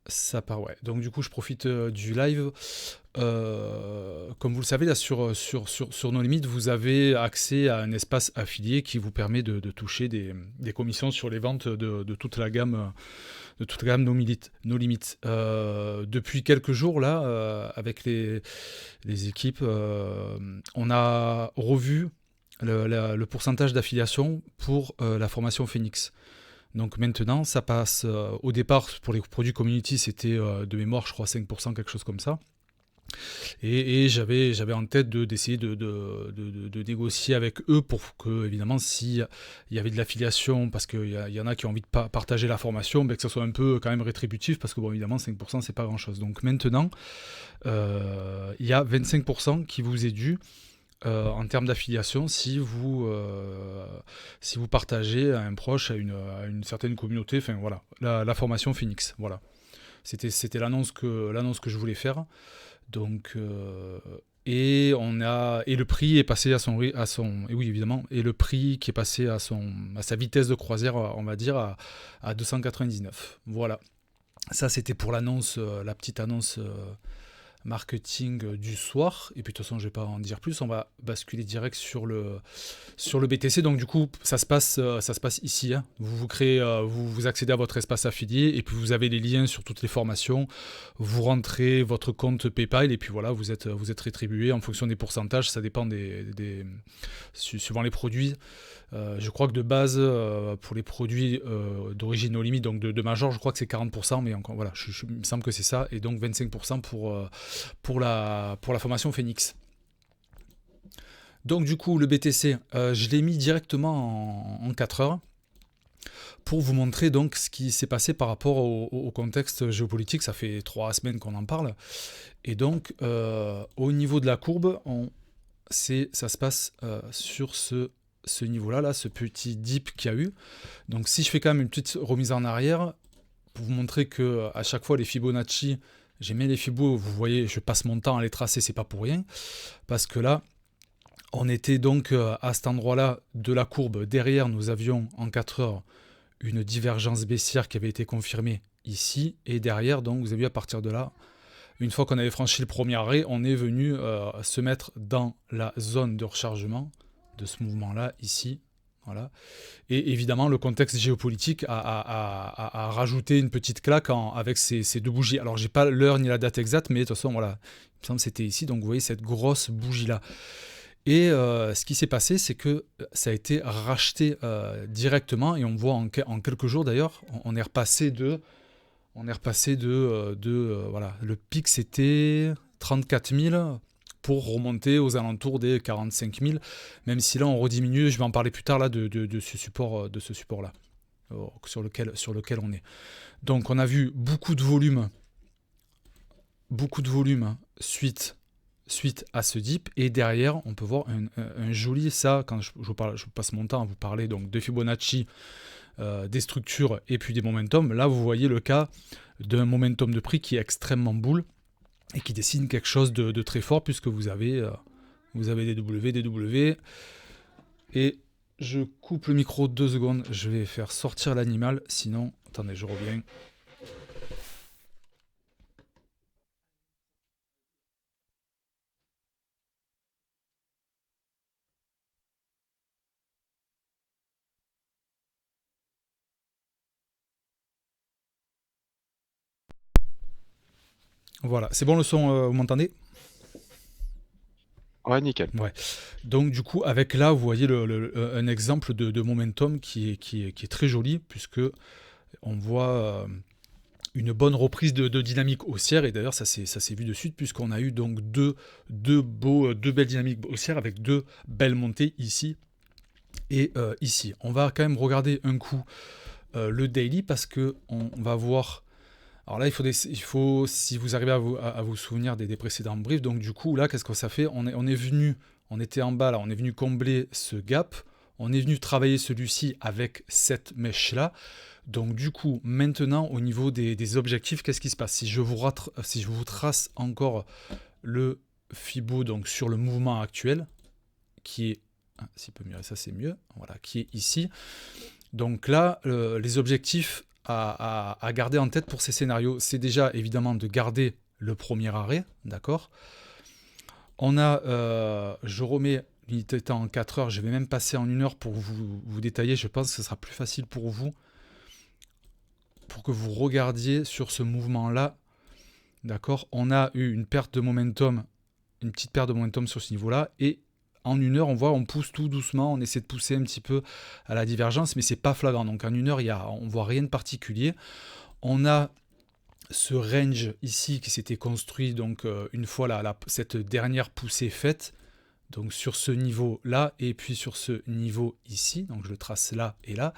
Ça part, ouais. Donc du coup, je profite du live. Comme vous le savez, là, sur nos limites, vous avez accès à un espace affilié qui vous permet de toucher des commissions sur les ventes de toute la gamme, nos limites. Depuis quelques jours, là, avec les équipes, on a revu le pourcentage d'affiliation pour la formation Phoenix. Donc maintenant, ça passe. Au départ, pour les produits community, c'était de mémoire, je crois, 5%, quelque chose comme ça. Et j'avais en tête d'essayer de négocier avec eux pour que, évidemment, s'il y avait de l'affiliation, parce qu'il y en a qui ont envie de partager la formation, ben, que ça soit un peu quand même rétributif, parce que, bon, évidemment, 5%, c'est pas grand-chose. Donc maintenant, il y a 25% qui vous est dû en termes d'affiliation si vous partagez à un proche, à une certaine communauté, enfin voilà, la formation Phoenix, voilà. C'était l'annonce que je voulais faire. Donc et le prix est passé à son et oui évidemment et le prix qui est passé à sa vitesse de croisière, on va dire à 299. Voilà. Ça c'était pour l'annonce, la petite annonce marketing du soir. Et puis de toute façon, je vais pas en dire plus. On va basculer direct sur le BTC. Donc du coup, ça se passe ici. Hein. Vous créez, vous accédez à votre espace affilié et puis vous avez les liens sur toutes les formations. Vous rentrez votre compte PayPal et puis voilà, vous êtes rétribué en fonction des pourcentages. Ça dépend suivant les produits. Je crois que de base, pour les produits d'origine no limite, donc de Major, je crois que c'est 40%, mais encore, voilà, il me semble que c'est ça, et donc 25% pour la formation Phoenix. Donc du coup, le BTC, je l'ai mis directement en 4 heures pour vous montrer donc ce qui s'est passé par rapport au contexte géopolitique. Ça fait 3 semaines qu'on en parle. Et donc, au niveau de la courbe, ça se passe sur ce niveau-là, là, ce petit dip qu'il y a eu. Donc si je fais quand même une petite remise en arrière, pour vous montrer que à chaque fois les Fibonacci, j'ai mis les Fibos, vous voyez, je passe mon temps à les tracer, c'est pas pour rien, parce que là, on était donc à cet endroit-là de la courbe. Derrière, nous avions en 4 heures une divergence baissière qui avait été confirmée ici, et derrière, donc, vous avez vu à partir de là, une fois qu'on avait franchi le premier arrêt, on est venu se mettre dans la zone de rechargement de ce mouvement-là, ici. Voilà. Et évidemment, le contexte géopolitique a rajouté une petite claque avec ces deux bougies. Alors, j'ai pas l'heure ni la date exacte, mais de toute façon, voilà, il me semble que c'était ici. Donc, vous voyez cette grosse bougie-là. Et ce qui s'est passé, c'est que ça a été racheté directement. Et on voit en quelques jours, d'ailleurs, voilà, le pic c'était 34 000 pour remonter aux alentours des 45 000, même si là on rediminue, je vais en parler plus tard là de ce support là sur lequel on est. Donc on a vu beaucoup de volume suite à ce dip, et derrière on peut voir un joli, ça quand je passe mon temps à vous parler donc de Fibonacci, des structures et puis des momentum. Là vous voyez le cas d'un momentum de prix qui est extrêmement boule et qui dessine quelque chose de très fort, puisque vous avez des W, et je coupe le micro 2 secondes, je vais faire sortir l'animal, sinon, attendez, je reviens. Voilà, c'est bon le son, vous m'entendez? Ouais, nickel. Ouais. Donc du coup, avec là, vous voyez un exemple de momentum qui est très joli, puisque on voit une bonne reprise de dynamique haussière, et d'ailleurs ça s'est vu de suite, puisqu'on a eu donc deux belles dynamiques haussières avec deux belles montées ici et ici. On va quand même regarder un coup le daily, parce que on va voir. Alors là, il faut si vous arrivez à vous souvenir des précédents briefs, donc du coup là, qu'est-ce que ça fait, on était en bas là, on est venu combler ce gap, on est venu travailler celui-ci avec cette mèche là. Donc du coup, maintenant, au niveau des objectifs, qu'est-ce qui se passe? Si je vous trace encore le Fibo donc sur le mouvement actuel, qui est, s'il peut mieux, ça c'est mieux, voilà, qui est ici. Donc là, les objectifs à garder en tête pour ces scénarios, c'est déjà évidemment de garder le premier arrêt, d'accord. On a, je remets l'unité de temps en 4 heures, je vais même passer en 1 heure pour vous détailler, je pense que ce sera plus facile pour vous, pour que vous regardiez sur ce mouvement-là, d'accord. On a eu une perte de momentum, une petite perte de momentum sur ce niveau-là, et en 1 heure, on voit, on pousse tout doucement, on essaie de pousser un petit peu à la divergence, mais c'est pas flagrant. Donc en 1 heure, on voit rien de particulier. On a ce range ici qui s'était construit donc une fois cette dernière poussée faite, donc sur ce niveau-là, et puis sur ce niveau ici, donc je le trace là et là,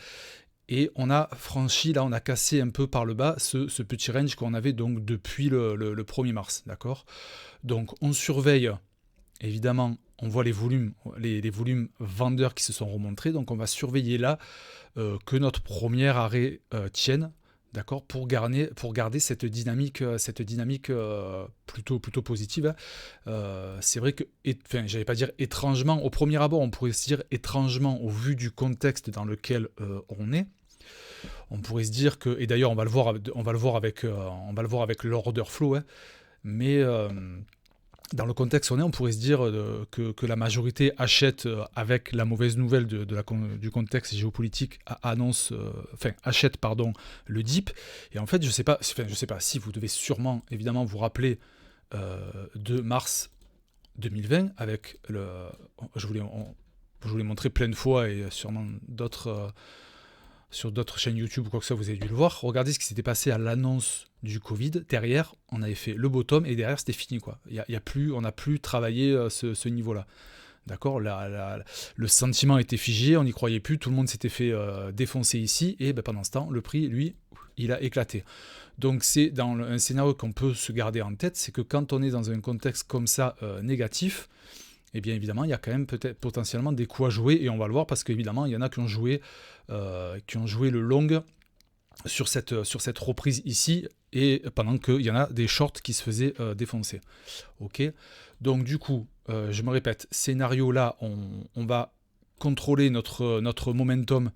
et on a franchi, là on a cassé un peu par le bas ce petit range qu'on avait donc depuis le 1er mars, d'accord. Donc on surveille, évidemment, on voit les volumes vendeurs qui se sont remontrés, donc on va surveiller là que notre premier arrêt tienne, d'accord, pour garder cette dynamique plutôt positive. C'est vrai que, j'allais pas dire étrangement, au premier abord, on pourrait se dire étrangement au vu du contexte dans lequel on est. On pourrait se dire que, et d'ailleurs on va le voir avec l'order flow, hein, mais dans le contexte où on est, on pourrait se dire que la majorité achète avec la mauvaise nouvelle du contexte géopolitique, achète le dip. Et en fait, je sais pas si vous devez sûrement évidemment vous rappeler de mars 2020 avec je vous l'ai montré plein de fois et sûrement sur d'autres chaînes YouTube ou quoi que ce soit, vous avez dû le voir. Regardez ce qui s'était passé à l'annonce du Covid. Derrière, on avait fait le bottom et derrière, c'était fini, quoi. On n'a plus travaillé ce niveau-là. D'accord, le sentiment était figé, on n'y croyait plus, tout le monde s'était fait défoncer ici, et pendant ce temps, le prix, lui, il a éclaté. Donc c'est dans un scénario qu'on peut se garder en tête, c'est que quand on est dans un contexte comme ça négatif, et bien évidemment, il y a quand même peut-être potentiellement des coups à jouer, et on va le voir parce qu'évidemment, il y en a qui ont joué le long sur cette reprise ici, et pendant qu'il y en a des shorts qui se faisaient défoncer. Ok. Donc du coup, je me répète, scénario là, on va contrôler notre momentum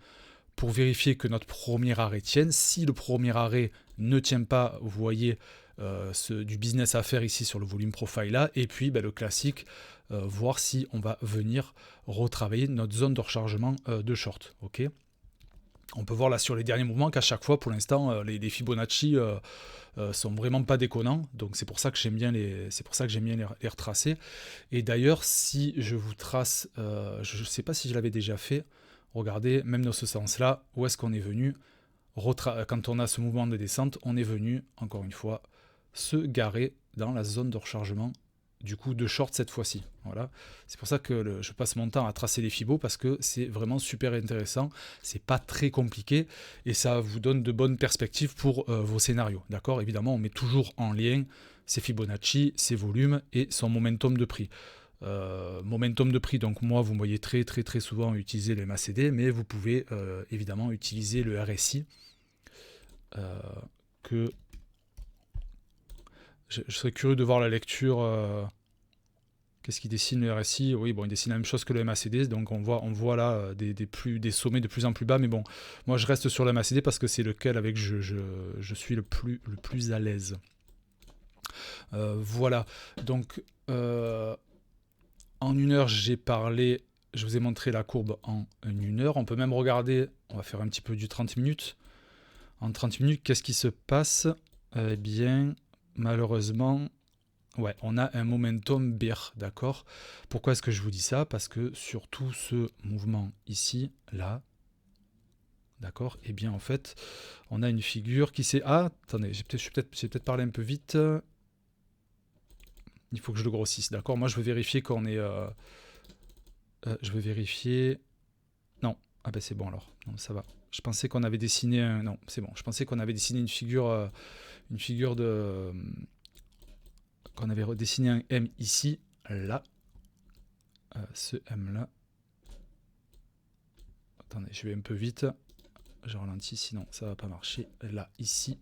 pour vérifier que notre premier arrêt tienne. Si le premier arrêt ne tient pas, vous voyez du business à faire ici sur le volume profile là, et puis le classique, voir si on va venir retravailler notre zone de rechargement de short. Ok. On peut voir là sur les derniers mouvements qu'à chaque fois, pour l'instant, les Fibonacci sont vraiment pas déconnants. Donc c'est pour ça que j'aime bien les retracer. Et d'ailleurs, si je vous trace, je ne sais pas si je l'avais déjà fait. Regardez, même dans ce sens-là, où est-ce qu'on est venu quand on a ce mouvement de descente, on est venu, encore une fois, se garer dans la zone de rechargement du coup de short cette fois-ci. Voilà. C'est pour ça que je passe mon temps à tracer les fibos, parce que c'est vraiment super intéressant, c'est pas très compliqué et ça vous donne de bonnes perspectives pour vos scénarios. D'accord. Évidemment, on met toujours en lien ses Fibonacci, ses volumes et son momentum de prix. Momentum de prix, donc moi vous me voyez très très très souvent utiliser le MACD, mais vous pouvez évidemment utiliser le RSI que je serais curieux de voir la lecture. Qu'est-ce qu'il dessine le RSI? Oui, bon, il dessine la même chose que le MACD, donc on voit là des sommets de plus en plus bas, mais bon, moi je reste sur le MACD parce que c'est lequel avec je suis le plus à l'aise. Voilà, donc en 1 heure j'ai parlé, je vous ai montré la courbe en 1 heure, on peut même regarder, on va faire un petit peu du 30 minutes. En 30 minutes, qu'est-ce qui se passe? Eh bien, malheureusement, ouais, on a un momentum bear, d'accord. Pourquoi est-ce que je vous dis ça? Parce que sur tout ce mouvement ici, là, d'accord, et bien en fait, on a une figure qui s'est... Ah, attendez, j'ai peut-être parlé un peu vite. Il faut que je le grossisse, d'accord. Moi, je veux vérifier qu'on est... je veux vérifier... Non, ah ben c'est bon alors, non, ça va. Je pensais qu'on avait dessiné un... Non, c'est bon, je pensais qu'on avait dessiné une figure de... qu'on avait redessiné un M ici, là. Ce M là. Attendez, je vais un peu vite. Je ralentis, sinon ça va pas marcher. Là, ici.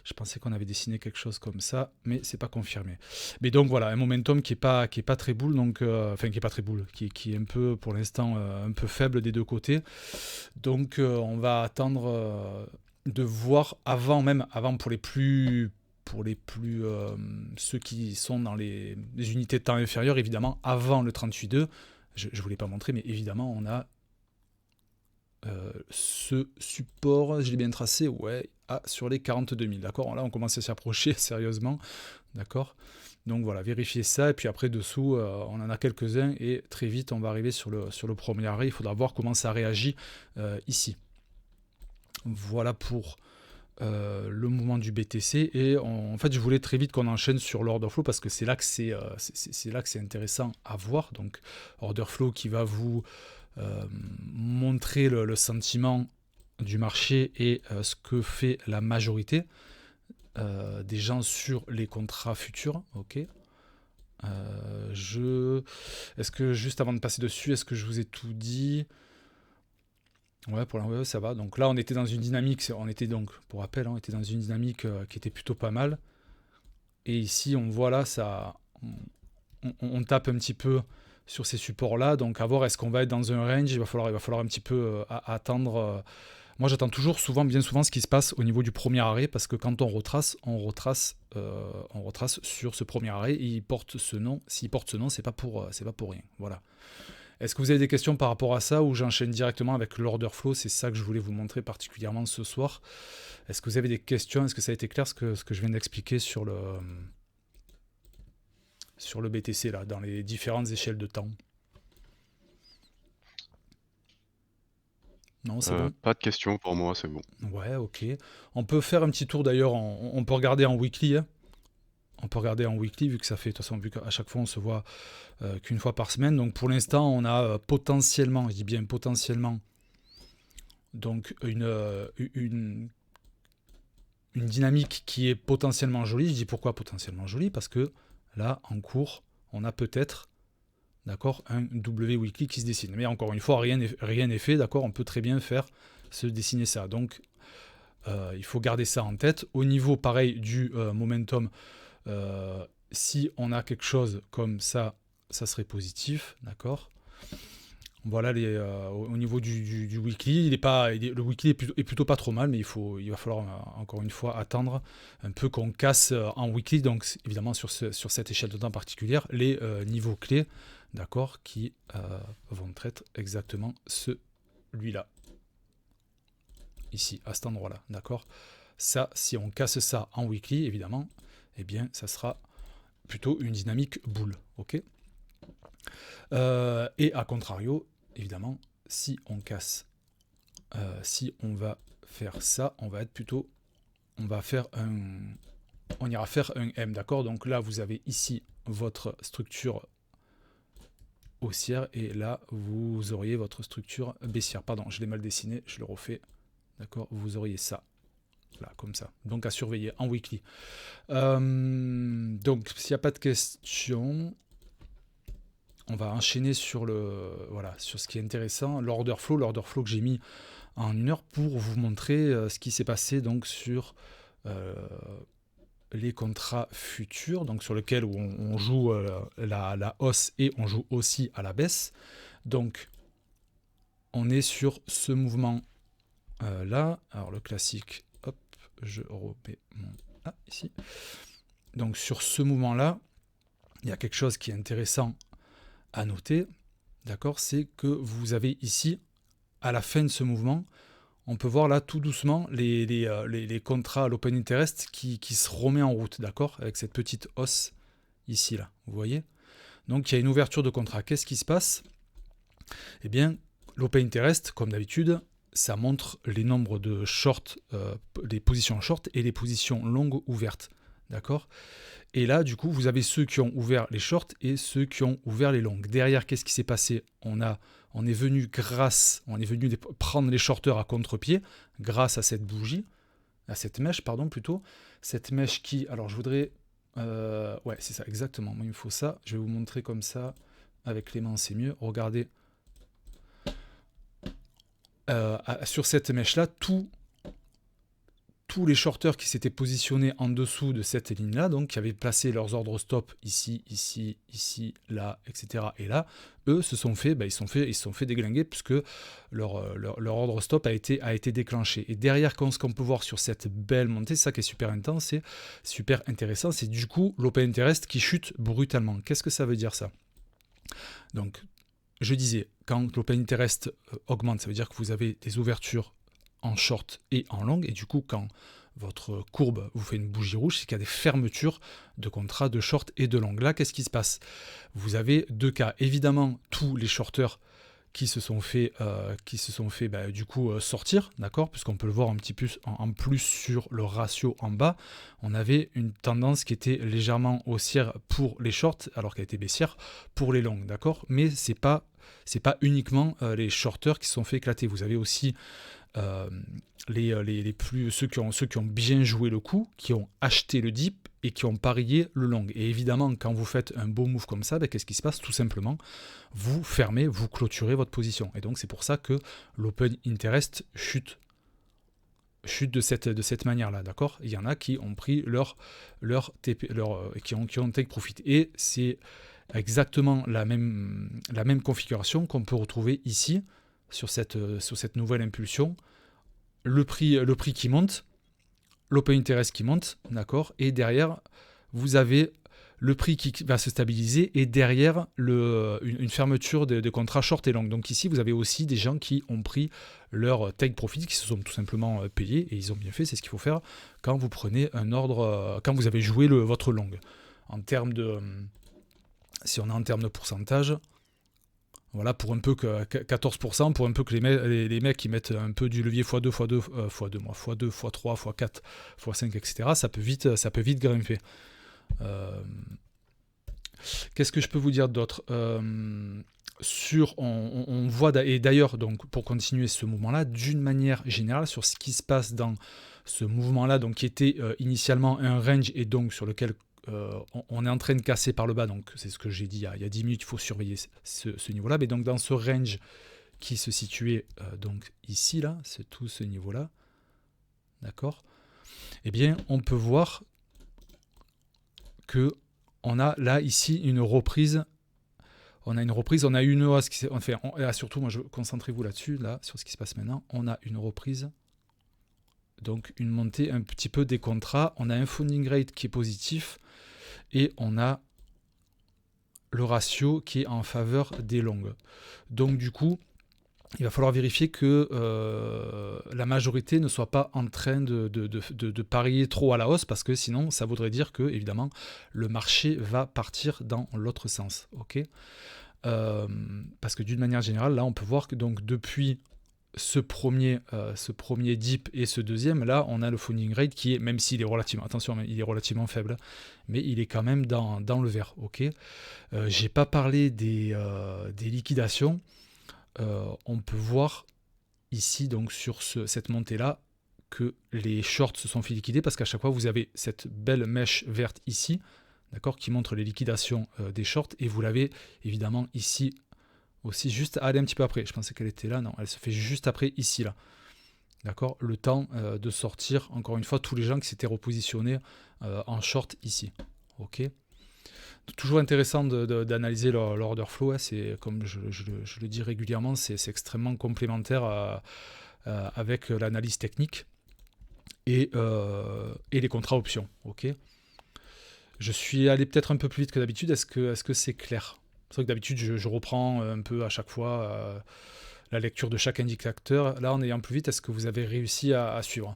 Je pensais qu'on avait dessiné quelque chose comme ça, mais c'est pas confirmé. Mais donc voilà, un momentum qui est pas très boule, donc enfin qui est pas très boule, qui est un peu pour l'instant un peu faible des deux côtés. Donc on va attendre de voir avant pour les plus ceux qui sont dans les unités de temps inférieures, évidemment, avant le 38.2, je ne vous l'ai pas montré, mais évidemment, on a ce support, je l'ai bien tracé, ouais, sur les 42 000, d'accord. Là, on commence à s'y approcher sérieusement, d'accord. Donc voilà, vérifiez ça, et puis après, dessous, on en a quelques-uns, et très vite, on va arriver sur le premier arrêt. Il faudra voir comment ça réagit ici. Voilà pour le mouvement du BTC, et en fait, je voulais très vite qu'on enchaîne sur l'order flow, parce que c'est là que c'est intéressant à voir. Donc, order flow qui va vous montrer le sentiment du marché et ce que fait la majorité des gens sur les contrats futurs. Ok. Est-ce que juste avant de passer dessus, est-ce que je vous ai tout dit? Ouais, pour l'instant, ça va. Donc là, on était dans une dynamique, on était donc, pour rappel, on était dans une dynamique qui était plutôt pas mal. Et ici, on voit là, on tape un petit peu sur ces supports-là. Donc à voir, est-ce qu'on va être dans un range? Il va falloir un petit peu attendre. Moi, j'attends bien souvent, ce qui se passe au niveau du premier arrêt, parce que quand on retrace sur ce premier arrêt. Et il porte ce nom. S'il porte ce nom, c'est pas pour rien. Voilà. Est-ce que vous avez des questions par rapport à ça, ou j'enchaîne directement avec l'order flow? C'est ça que je voulais vous montrer particulièrement ce soir. Est-ce que vous avez des questions? Est-ce que ça a été clair ce que je viens d'expliquer sur le BTC, là, dans les différentes échelles de temps? Non, c'est bon? Pas de questions pour moi, c'est bon. Ouais, ok. On peut faire un petit tour d'ailleurs, on peut regarder en weekly, hein. On peut regarder en weekly, vu que ça fait, de toute façon, vu qu'à chaque fois on se voit qu'une fois par semaine. Donc pour l'instant, on a potentiellement, je dis bien potentiellement, donc une dynamique qui est potentiellement jolie. Je dis pourquoi potentiellement jolie? Parce que là, en cours, on a peut-être, d'accord, un W weekly qui se dessine. Mais encore une fois, rien n'est fait, d'accord. On peut très bien faire se dessiner ça. Donc il faut garder ça en tête. Au niveau, pareil, du momentum, si on a quelque chose comme ça, ça serait positif, d'accord. Voilà, au niveau du weekly, le weekly est plutôt pas trop mal, mais il va falloir encore une fois attendre un peu qu'on casse en weekly, donc évidemment sur cette échelle de temps particulière, les niveaux clés, d'accord, qui vont être exactement celui-là, ici, à cet endroit-là, d'accord. Ça, si on casse ça en weekly, évidemment, eh bien, ça sera plutôt une dynamique boule, ok. Et à contrario, évidemment, si on casse, si on va faire ça, on ira faire un M, d'accord. Donc là, vous avez ici votre structure haussière, et là, vous auriez votre structure baissière. Pardon, je l'ai mal dessiné, je le refais, d'accord. Vous auriez ça, là, comme ça. Donc à surveiller en weekly. Donc, s'il n'y a pas de questions, on va enchaîner sur ce qui est intéressant, l'order flow que j'ai mis en 1 heure pour vous montrer ce qui s'est passé donc sur les contrats futurs, donc sur lequel on joue la hausse, et on joue aussi à la baisse. Donc on est sur ce mouvement là. Alors le classique, hop, je remets ici. Donc sur ce mouvement là, il y a quelque chose qui est intéressant à noter, d'accord, c'est que vous avez ici, à la fin de ce mouvement, on peut voir là tout doucement les contrats à l'open interest qui se remet en route, d'accord, avec cette petite hausse ici, là, vous voyez. Donc il y a une ouverture de contrat. Qu'est-ce qui se passe? Eh bien, l'open interest, comme d'habitude, ça montre les nombres de short, les positions short et les positions longues ouvertes, d'accord. Et là, du coup, vous avez ceux qui ont ouvert les shorts et ceux qui ont ouvert les longues. Derrière, qu'est-ce qui s'est passé? On est venu prendre les shorters à contre-pied grâce à cette bougie, à cette mèche, pardon, plutôt. Cette mèche qui, alors je voudrais, ouais, c'est ça, exactement. Moi, il me faut ça. Je vais vous montrer comme ça. Avec les mains, c'est mieux. Regardez. Sur cette mèche-là, tous tous les shorters qui s'étaient positionnés en dessous de cette ligne-là, donc qui avaient placé leurs ordres stop ici, ici, ici, là, etc. et là, eux se sont fait, ils se sont fait déglinguer puisque leur ordre stop a été déclenché. Et derrière, ce qu'on peut voir sur cette belle montée, c'est ça qui est super intense, c'est super intéressant, c'est du coup l'open interest qui chute brutalement. Qu'est-ce que ça veut dire ça? Donc, je disais, quand l'open interest augmente, ça veut dire que vous avez des ouvertures en short et en long, et du coup, quand votre courbe vous fait une bougie rouge, c'est qu'il y a des fermetures de contrats de short et de long. Là, qu'est-ce qui se passe? Vous avez deux cas. Évidemment, tous les shorters qui se sont fait du coup sortir, d'accord, puisqu'on peut le voir un petit peu en plus sur le ratio en bas, on avait une tendance qui était légèrement haussière pour les shorts, alors qu'elle était baissière pour les longs, d'accord, mais c'est pas uniquement les shorters qui se sont fait éclater. Vous avez aussi ceux qui ont bien joué le coup, qui ont acheté le dip et qui ont parié le long. Et évidemment, quand vous faites un beau move comme ça, qu'est-ce qui se passe? Tout simplement, vous fermez, vous clôturez votre position. Et donc, c'est pour ça que l'open interest chute de cette manière-là, d'accord? Il y en a qui ont pris qui ont take profit. Et c'est exactement la même configuration qu'on peut retrouver ici, sur cette nouvelle impulsion. Le prix qui monte, l'open interest qui monte, d'accord, et derrière, vous avez le prix qui va se stabiliser et derrière une fermeture de contrats short et long. Donc ici, vous avez aussi des gens qui ont pris leur take profit, qui se sont tout simplement payés, et ils ont bien fait, c'est ce qu'il faut faire quand vous prenez un ordre, quand vous avez joué votre long. En termes de... Si on est en termes de pourcentage... Voilà, pour un peu que 14%, pour un peu que les mecs qui mettent un peu du levier x2, x3, x4, x5, etc., ça peut vite grimper. Qu'est-ce que je peux vous dire d'autre? On voit, et d'ailleurs, donc, pour continuer ce mouvement-là, d'une manière générale, sur ce qui se passe dans ce mouvement-là, donc, qui était initialement un range et donc sur lequel on est en train de casser par le bas, donc c'est ce que j'ai dit il y a 10 minutes, il faut surveiller ce niveau-là, mais donc dans ce range qui se situait donc ici, là, c'est tout ce niveau-là, d'accord, eh bien on peut voir que on a là ici une reprise, on a une hausse, surtout moi concentrez-vous là-dessus, là, sur ce qui se passe maintenant, on a une reprise, donc une montée un petit peu des contrats, on a un funding rate qui est positif, et on a le ratio qui est en faveur des longues. Donc du coup, il va falloir vérifier que la majorité ne soit pas en train de parier trop à la hausse, parce que sinon, ça voudrait dire que, évidemment, le marché va partir dans l'autre sens. Ok, parce que d'une manière générale, là, on peut voir que donc depuis ce premier dip et ce deuxième, là, on a le funding rate qui est, même s'il est relativement faible, mais il est quand même dans le vert. Ok, j'ai pas parlé des liquidations. On peut voir ici, donc sur cette montée-là, que les shorts se sont fait liquider parce qu'à chaque fois, vous avez cette belle mèche verte ici, d'accord, qui montre les liquidations des shorts, et vous l'avez évidemment ici aussi, juste à aller un petit peu après. Je pensais qu'elle était là, non, elle se fait juste après ici, là. D'accord, le temps de sortir, encore une fois, tous les gens qui s'étaient repositionnés en short ici. Ok, toujours intéressant d'analyser leur order flow, hein. C'est, comme je le dis régulièrement, c'est extrêmement complémentaire avec l'analyse technique et les contrats options. Ok, je suis allé peut-être un peu plus vite que d'habitude. Est-ce que c'est clair? C'est vrai que d'habitude, je reprends un peu à chaque fois la lecture de chaque indicateur. Là, en ayant plus vite, est-ce que vous avez réussi à suivre?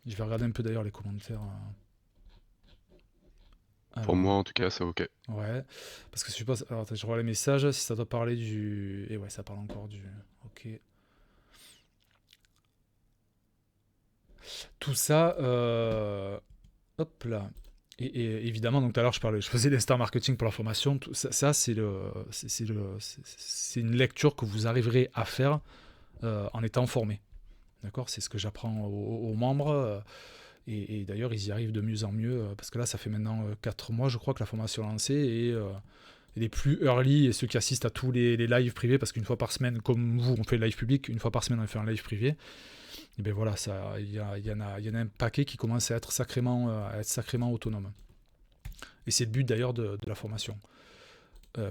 Je vais regarder un peu d'ailleurs les commentaires. Pour moi, en tout cas, c'est ok. Ouais, parce que je suppose... Alors, attends, je revois les messages, si ça doit parler du... Et ouais, ça parle encore du... Ok. Tout ça... Hop là. Et évidemment, donc tout à l'heure, je faisais des star marketing pour la formation. Tout ça, c'est une lecture que vous arriverez à faire en étant formé. D'accord, c'est ce que j'apprends aux membres. Et d'ailleurs, ils y arrivent de mieux en mieux. Parce que là, ça fait maintenant 4 mois, je crois, que la formation est lancée. Et les plus early et ceux qui assistent à tous les lives privés, parce qu'une fois par semaine, comme vous, on fait le live public, une fois par semaine, on fait un live privé. Et bien voilà, il y en a un paquet qui commence à être sacrément autonome. Et c'est le but d'ailleurs de la formation.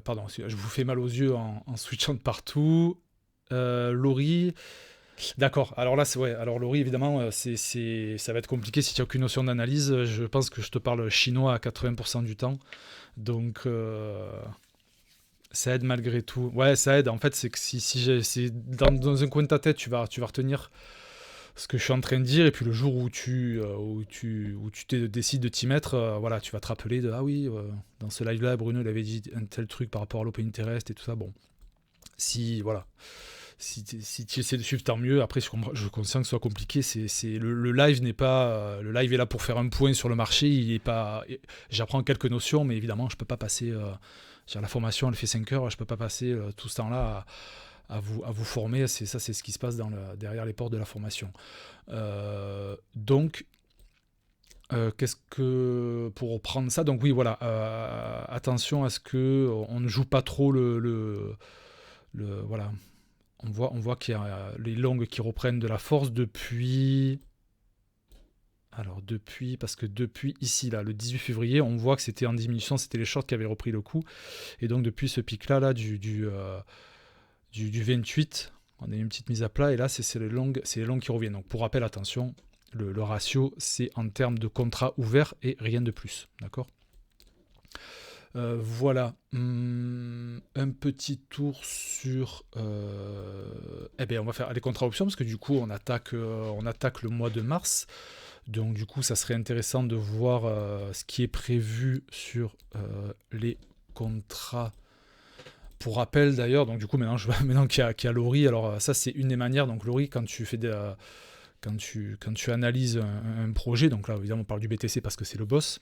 Pardon, je vous fais mal aux yeux en switchant de partout. Laurie, d'accord. Alors là, ouais. Alors Laurie, évidemment, ça va être compliqué si tu n'as aucune notion d'analyse. Je pense que je te parle chinois à 80% du temps. Donc, ça aide malgré tout. Ouais, ça aide. En fait, c'est que si dans un coin de ta tête, tu vas retenir ce que je suis en train de dire, et puis le jour où tu décides de t'y mettre, voilà, tu vas te rappeler de ah oui, dans ce live-là, Bruno il avait dit un tel truc par rapport à l'Open Interest et tout ça. Bon, si voilà, si tu essaies de suivre, tant mieux. Après, je conscient que ce soit compliqué. Le live n'est pas le live est là pour faire un point sur le marché. Il est pas. J'apprends quelques notions, mais évidemment, je peux pas passer. La formation, elle fait 5 heures. Je peux pas passer tout ce temps-là à vous former. C'est ce qui se passe derrière les portes de la formation. Donc, qu'est-ce que pour reprendre ça, donc oui, voilà, attention à ce que on ne joue pas trop voilà. On voit qu'il y a les longues qui reprennent de la force depuis. Alors parce que depuis ici, là, le 18 février, on voit que c'était en diminution, c'était les shorts qui avaient repris le coup. Et donc depuis ce pic-là, du 28, on a eu une petite mise à plat, et là, c'est les longues qui reviennent. Donc pour rappel, attention, le ratio, c'est en termes de contrats ouverts et rien de plus. D'accord ? Voilà. Un petit tour sur. Eh bien, on va faire les contrats options, parce que du coup, on attaque le mois de mars. Donc, du coup, ça serait intéressant de voir ce qui est prévu sur les contrats. Pour rappel, d'ailleurs, donc du coup, maintenant qu'il y a Laurie, alors ça, c'est une des manières. Donc, Laurie, quand tu fais quand tu analyses un projet, donc là, évidemment, on parle du BTC parce que c'est le boss.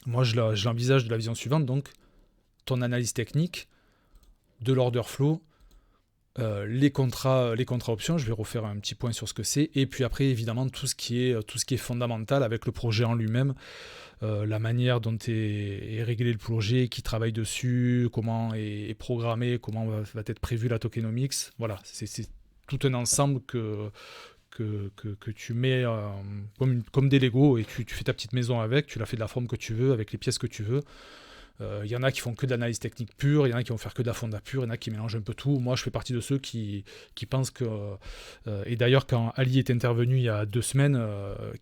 Moi, je l'envisage de la vision suivante, donc ton analyse technique, de l'order flow, les contrats options, je vais refaire un petit point sur ce que c'est, et puis après, évidemment, tout ce qui est fondamental avec le projet en lui-même, la manière dont est réglé le projet, qui travaille dessus, comment est programmé, comment va être prévu la tokenomics. Voilà, c'est tout un ensemble que tu mets comme des Lego, et tu fais ta petite maison avec, tu la fais de la forme que tu veux, avec les pièces que tu veux. Y en a qui font que de l'analyse technique pure, il y en a qui vont faire que de la fonda pure, il y en a qui mélangent un peu tout. Moi, je fais partie de ceux qui pensent que... et d'ailleurs, quand Ali est intervenu il y a 2 semaines,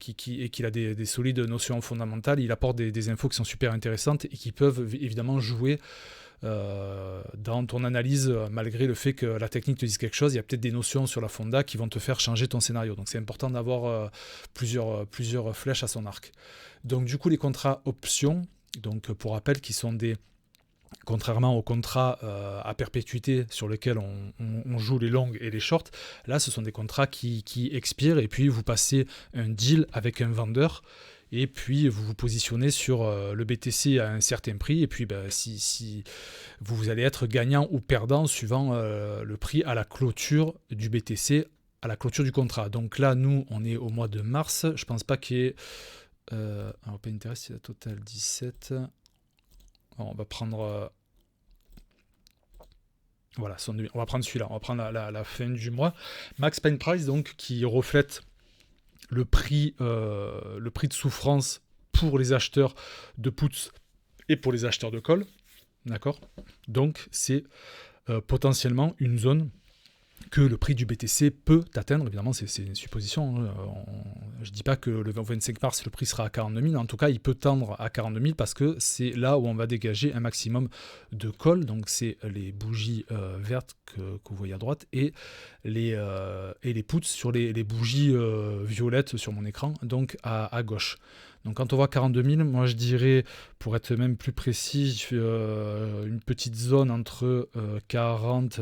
et qu'il a des solides notions fondamentales, il apporte des infos qui sont super intéressantes et qui peuvent évidemment jouer dans ton analyse, malgré le fait que la technique te dise quelque chose. Il y a peut-être des notions sur la fonda qui vont te faire changer ton scénario. Donc c'est important d'avoir plusieurs flèches à son arc. Donc du coup, les contrats options, donc pour rappel, qui sont contrairement aux contrats à perpétuité sur lesquels on joue les longues et les shorts, là ce sont des contrats qui expirent, et puis vous passez un deal avec un vendeur, et puis vous vous positionnez sur le BTC à un certain prix, et puis si vous allez être gagnant ou perdant suivant le prix à la clôture du BTC, à la clôture du contrat. Donc là, nous, on est au mois de mars, je pense pas qu'il y ait... Open Interest, c'est la totale 17. On va prendre... voilà, on va prendre celui-là, on va prendre la fin du mois. Max Payne Price, donc, qui reflète le prix de souffrance pour les acheteurs de puts et pour les acheteurs de call. D'accord ? Donc, c'est potentiellement une zone que le prix du BTC peut atteindre. Évidemment, c'est une supposition. Je ne dis pas que le 25 mars, le prix sera à 42 000. En tout cas, il peut tendre à 42 000 parce que c'est là où on va dégager un maximum de call. Donc, c'est les bougies vertes que vous voyez à droite et les puts sur les bougies violettes sur mon écran, donc à gauche. Donc quand on voit 42 000, moi je dirais, pour être même plus précis, une petite zone entre 40...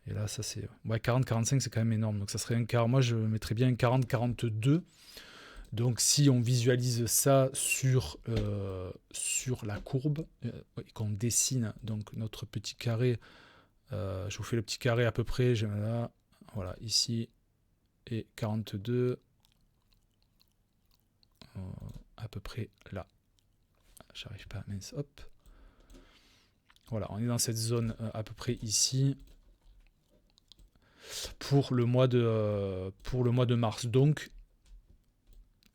Et là, ça c'est... Ouais, 40-45, c'est quand même énorme. Donc ça serait un quart. Moi, je mettrais bien un 40-42. Donc si on visualise ça sur la courbe, et qu'on dessine donc notre petit carré, je vous fais le petit carré à peu près, là, voilà, ici, et 42, à peu près là. J'arrive pas, mince, hop. Voilà, on est dans cette zone à peu près ici. pour le mois de mars. Donc,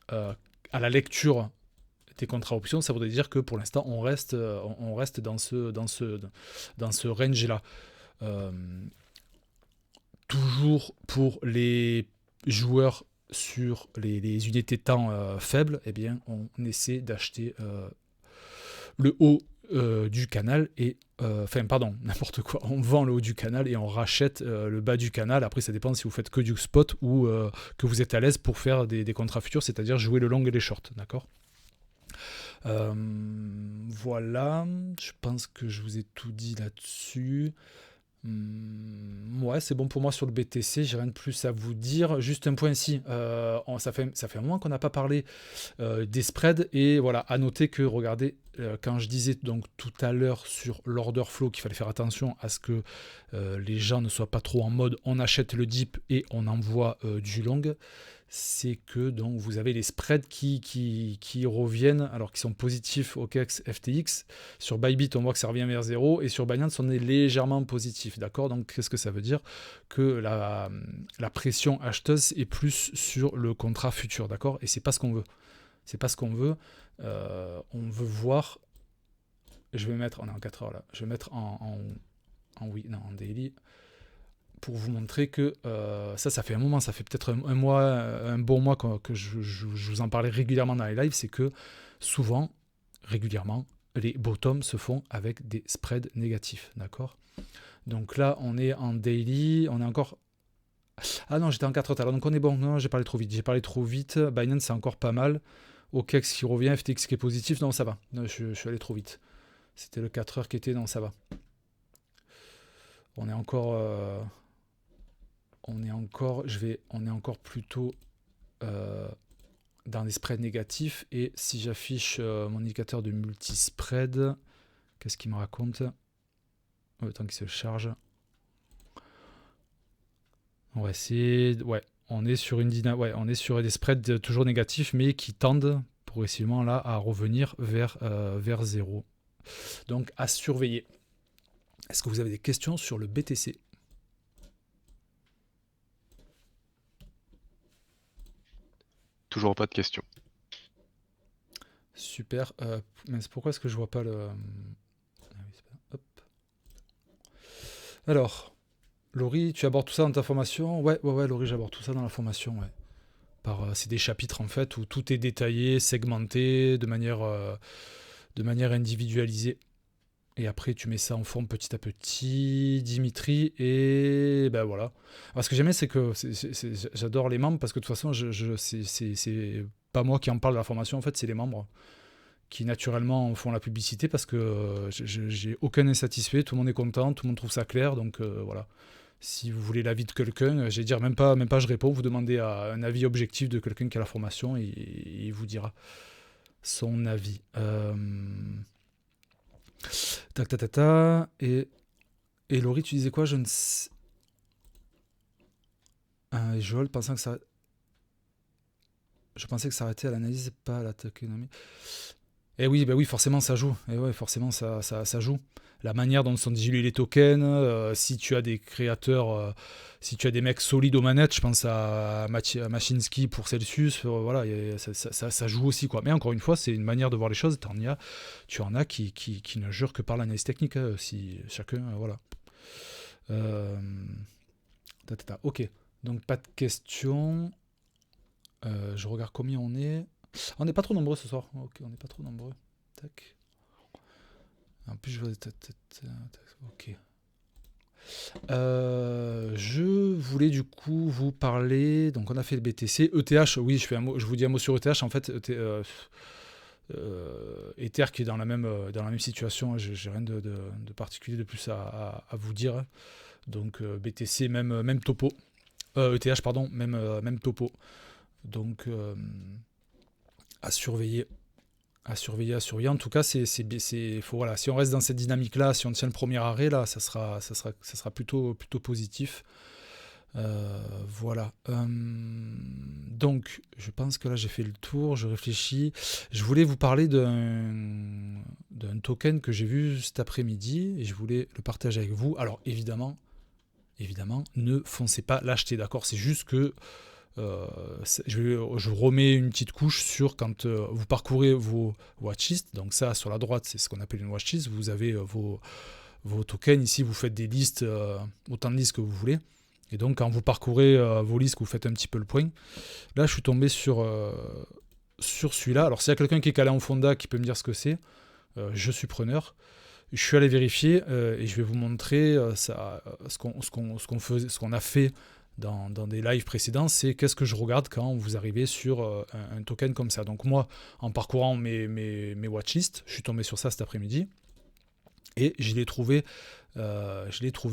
à la lecture des contrats options, ça voudrait dire que pour l'instant, on reste dans ce range-là. Toujours pour les joueurs sur les unités de temps faibles, eh bien, on essaie d'acheter le haut du canal et n'importe quoi, on vend le haut du canal et on rachète le bas du canal. Après, ça dépend si vous faites que du spot ou que vous êtes à l'aise pour faire des contrats futurs, c'est-à-dire jouer le long et les shorts, d'accord. Voilà, je pense que je vous ai tout dit là-dessus. Ouais, c'est bon pour moi sur le BTC, j'ai rien de plus à vous dire. Juste un point ici, ça fait un moment qu'on n'a pas parlé des spreads, et voilà, à noter que, regardez, quand je disais donc tout à l'heure sur l'order flow qu'il fallait faire attention à ce que les gens ne soient pas trop en mode on achète le dip et on envoie du long, c'est que donc vous avez les spreads qui reviennent, alors qui sont positifs au KEX FTX. Sur Bybit, on voit que ça revient vers 0, et sur Binance, on est légèrement positif, d'accord. Donc qu'est-ce que ça veut dire? Que la pression acheteuse est plus sur le contrat futur, d'accord, et c'est pas ce qu'on veut. C'est pas ce qu'on veut. On veut voir. Je vais mettre, on est en 4 heures là, je vais mettre en daily, pour vous montrer que ça fait un moment, ça fait peut-être un bon mois que je vous en parlais régulièrement dans les lives, c'est que souvent, régulièrement, les bottoms se font avec des spreads négatifs, d'accord. Donc là, on est en daily, on est encore... Ah non, j'étais en 4 heures, donc on est bon. Non, j'ai parlé trop vite. Binance, c'est encore pas mal. OKEX qui revient, FTX qui est positif, non, ça va. Non, je suis allé trop vite. C'était le 4 heures qui était, non, ça va. On est encore plutôt dans des spreads négatifs. Et si j'affiche mon indicateur de multispread, qu'est-ce qu'il me raconte? Le temps qu'il se charge. On est sur on est sur des spreads toujours négatifs, mais qui tendent progressivement là à revenir vers 0. Donc à surveiller. Est-ce que vous avez des questions sur le BTC? Toujours pas de questions. Super. Mais pourquoi est-ce que je vois pas le... Hop. Alors, Laurie, tu abordes tout ça dans ta formation? Ouais, Laurie, j'aborde tout ça dans la formation, ouais. C'est des chapitres en fait où tout est détaillé, segmenté, de manière individualisée. Et après, tu mets ça en forme petit à petit, Dimitri, et ben voilà. Alors, ce que j'aime, c'est que j'adore les membres, parce que de toute façon, c'est pas moi qui en parle de la formation, en fait, c'est les membres qui naturellement font la publicité, parce que j'ai aucun insatisfait, tout le monde est content, tout le monde trouve ça clair, donc voilà. Si vous voulez l'avis de quelqu'un, j'ai dire même pas je réponds, vous demandez un avis objectif de quelqu'un qui a la formation, et il vous dira son avis. Et Laurie, tu disais quoi? Je ne sais... Joel pensant que ça... Je pensais que ça arrêtait à l'analyse, pas à la tokenomie. Et oui, bah oui, forcément ça joue. Et ouais, forcément ça joue. La manière dont sont dilués les tokens, si tu as des créateurs, si tu as des mecs solides aux manettes, je pense à Machinsky pour Celsius, voilà, ça joue aussi, quoi. Mais encore une fois, c'est une manière de voir les choses. Tu en as qui ne jurent que par l'analyse technique, si chacun, voilà. Ok, donc pas de questions. Je regarde combien on est. On n'est pas trop nombreux ce soir. Ok, on n'est pas trop nombreux. Tac. En plus, je vois... Ok. Je voulais du coup vous parler. Donc, on a fait le BTC. ETH, oui, je vous dis un mot sur ETH. En fait, Ether qui est dans la même situation. J'ai rien de particulier de plus à vous dire. Donc, BTC, même topo. ETH, pardon, même topo. Donc, à surveiller. En tout cas, voilà, si on reste dans cette dynamique-là, si on tient le premier arrêt, là, ça sera plutôt positif. Voilà. Donc, je pense que là, j'ai fait le tour. Je réfléchis. Je voulais vous parler d'un token que j'ai vu cet après-midi et je voulais le partager avec vous. Alors, évidemment, évidemment, ne foncez pas l'acheter, d'accord? C'est juste que je remets une petite couche sur quand vous parcourez vos watchlists. Donc ça, sur la droite, c'est ce qu'on appelle une watchlist. Vous avez vos tokens. Ici, vous faites des listes, autant de listes que vous voulez. Et donc, quand vous parcourez vos listes, que vous faites un petit peu le point, là, je suis tombé sur celui-là. Alors, s'il y a quelqu'un qui est calé en fonda qui peut me dire ce que c'est, je suis preneur. Je suis allé vérifier et je vais vous montrer ce qu'on a fait dans des lives précédents, c'est qu'est-ce que je regarde quand vous arrivez sur un token comme ça. Donc moi, en parcourant mes watchlists, je suis tombé sur ça cet après-midi et je l'ai trouvé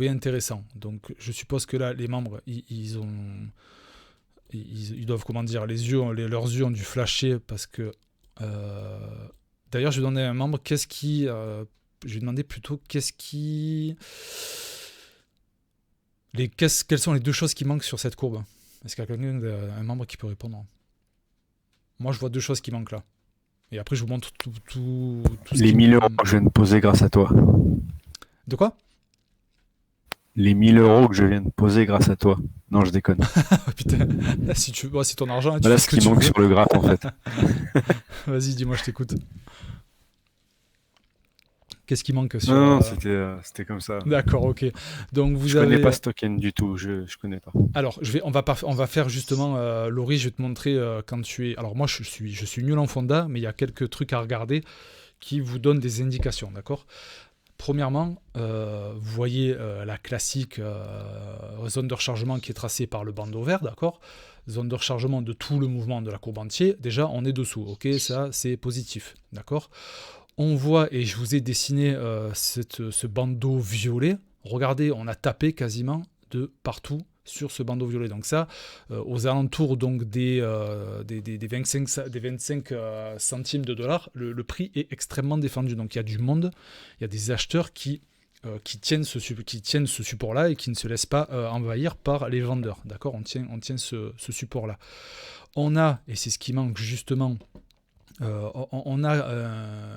intéressant. Donc je suppose que là, les membres, ils doivent, comment dire, leurs yeux ont dû flasher parce que... D'ailleurs, je vais demander à un membre je vais demander plutôt quelles sont les deux choses qui manquent sur cette courbe? Est-ce qu'il y a un membre qui peut répondre? Moi, je vois deux choses qui manquent là. Et après, je vous montre tout ce Les 1000 euros que je viens de poser grâce à toi. De quoi? Les 1000 euros que je viens de poser grâce à toi. Non, je déconne. Putain, si c'est ton argent, tu Voilà fais ce qui manque sur le graphe, en fait. Vas-y, dis-moi, je t'écoute. Qu'est-ce qui manque sur... Non, c'était comme ça. D'accord, ok. Donc je connais pas ce token du tout, je connais pas. Alors, on va faire justement, Laurie, je vais te montrer quand tu es... Alors moi, je suis nul en fonda, mais il y a quelques trucs à regarder qui vous donnent des indications, d'accord? Premièrement, vous voyez la classique zone de rechargement qui est tracée par le bandeau vert, d'accord? Zone de rechargement de tout le mouvement de la courbe entière. Déjà, on est dessous, ok? Ça, c'est positif, d'accord? On voit, et je vous ai dessiné ce bandeau violet. Regardez, on a tapé quasiment de partout sur ce bandeau violet. Donc ça, aux alentours donc des 25 centimes de dollars, le prix est extrêmement défendu. Donc il y a du monde, il y a des acheteurs qui tiennent ce support-là et qui ne se laissent pas envahir par les vendeurs. D'accord, on tient ce support-là. On a, et c'est ce qui manque justement, on a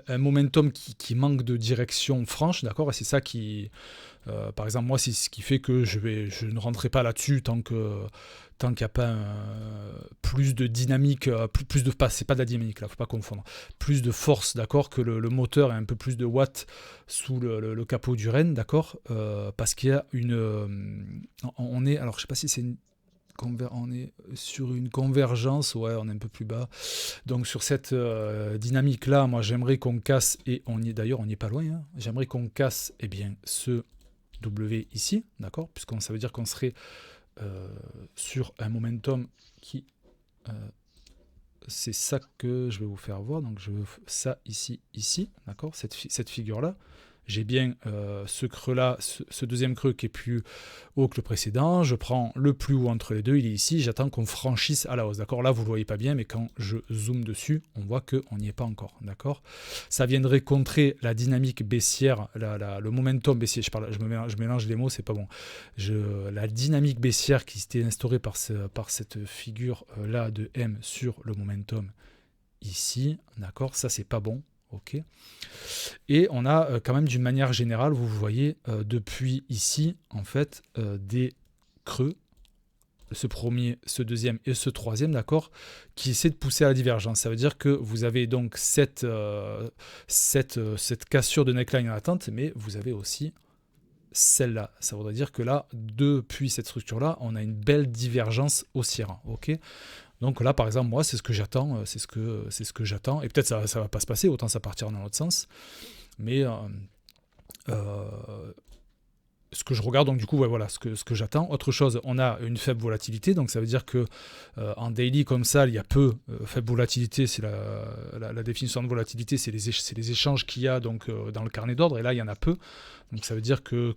un momentum qui manque de direction franche, d'accord, et c'est ça qui, par exemple, moi, c'est ce qui fait que je ne rentrerai pas là-dessus tant qu'il n'y a pas plus de dynamique, c'est pas de la dynamique là, faut pas confondre, plus de force, d'accord, que le moteur ait un peu plus de watts sous le capot du Rennes, d'accord, parce qu'il y a alors je sais pas si c'est on est sur une convergence, ouais, on est un peu plus bas. Donc sur cette dynamique-là, moi j'aimerais qu'on casse, et d'ailleurs on n'y est pas loin, hein, j'aimerais qu'on casse ce W ici, d'accord, puisque ça veut dire qu'on serait sur un momentum qui... c'est ça que je vais vous faire voir, donc je veux ça ici, d'accord, cette figure-là. J'ai bien ce creux-là, ce deuxième creux qui est plus haut que le précédent. Je prends le plus haut entre les deux, il est ici. J'attends qu'on franchisse à la hausse. D'accord, là, vous ne le voyez pas bien, mais quand je zoome dessus, on voit qu'on n'y est pas encore. D'accord, ça viendrait contrer la dynamique baissière, le momentum baissier. Je mélange les mots, c'est pas bon. La dynamique baissière qui s'était instaurée par cette figure-là de M sur le momentum ici. D'accord, ça, c'est pas bon. Ok. Et on a quand même d'une manière générale, vous voyez depuis ici en fait des creux, ce premier, ce deuxième et ce troisième, d'accord, qui essaient de pousser à la divergence. Ça veut dire que vous avez donc cette cassure de neckline en attente, mais vous avez aussi celle-là. Ça voudrait dire que là, depuis cette structure-là, on a une belle divergence haussière. Ok. Donc là, par exemple, moi, c'est ce que j'attends, c'est ce que j'attends. Et peut-être ça va pas se passer, autant ça partira dans l'autre sens. Mais ce que je regarde, donc du coup, ouais, voilà, ce que j'attends. Autre chose, on a une faible volatilité, donc ça veut dire que en daily comme ça, il y a peu faible volatilité. C'est la définition de volatilité, c'est les échanges qu'il y a donc dans le carnet d'ordre. Et là, il y en a peu. Donc ça veut dire que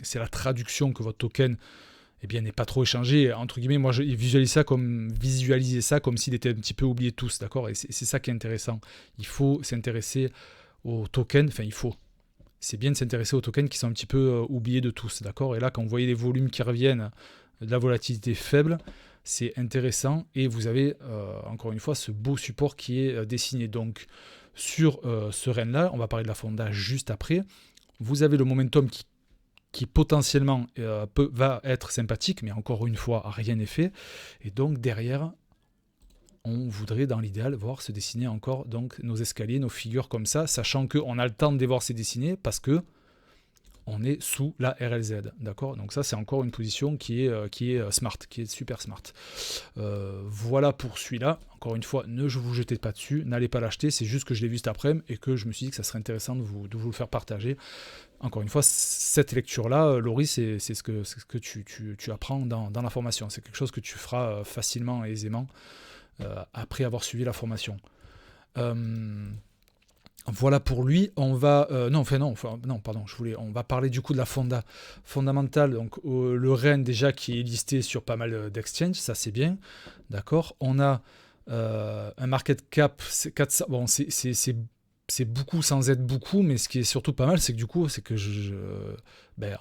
c'est la traduction que votre token n'est pas trop échangé, entre guillemets. Moi je visualise ça comme s'il était un petit peu oublié de tous, d'accord, et c'est ça qui est intéressant. Il faut s'intéresser aux tokens, c'est bien de s'intéresser aux tokens qui sont un petit peu oubliés de tous, d'accord, et là quand vous voyez les volumes qui reviennent, de la volatilité faible, c'est intéressant, et vous avez encore une fois ce beau support qui est dessiné. Donc sur ce Rennes là, on va parler de la fonda juste après. Vous avez le momentum qui qui potentiellement va être sympathique, mais encore une fois, rien n'est fait. Et donc derrière, on voudrait dans l'idéal voir se dessiner encore donc, nos escaliers, nos figures comme ça, sachant qu'on a le temps de les voir se dessiner parce que on est sous la RLZ, d'accord? Donc ça, c'est encore une position qui est smart, qui est super smart. Voilà pour celui-là. Encore une fois, ne vous jetez pas dessus, n'allez pas l'acheter, c'est juste que je l'ai vu cet après-midi et que je me suis dit que ça serait intéressant de vous le faire partager. Encore une fois, cette lecture-là, Laurie, c'est ce que tu apprends dans la formation. C'est quelque chose que tu feras facilement et aisément après avoir suivi la formation. Voilà pour lui. On va on va parler du coup de la fondamentale. Donc le REN déjà qui est listé sur pas mal d'exchanges, ça c'est bien, d'accord. On a un market cap, c'est 400. Bon, c'est beaucoup sans être beaucoup, mais ce qui est surtout pas mal, c'est que du coup, c'est que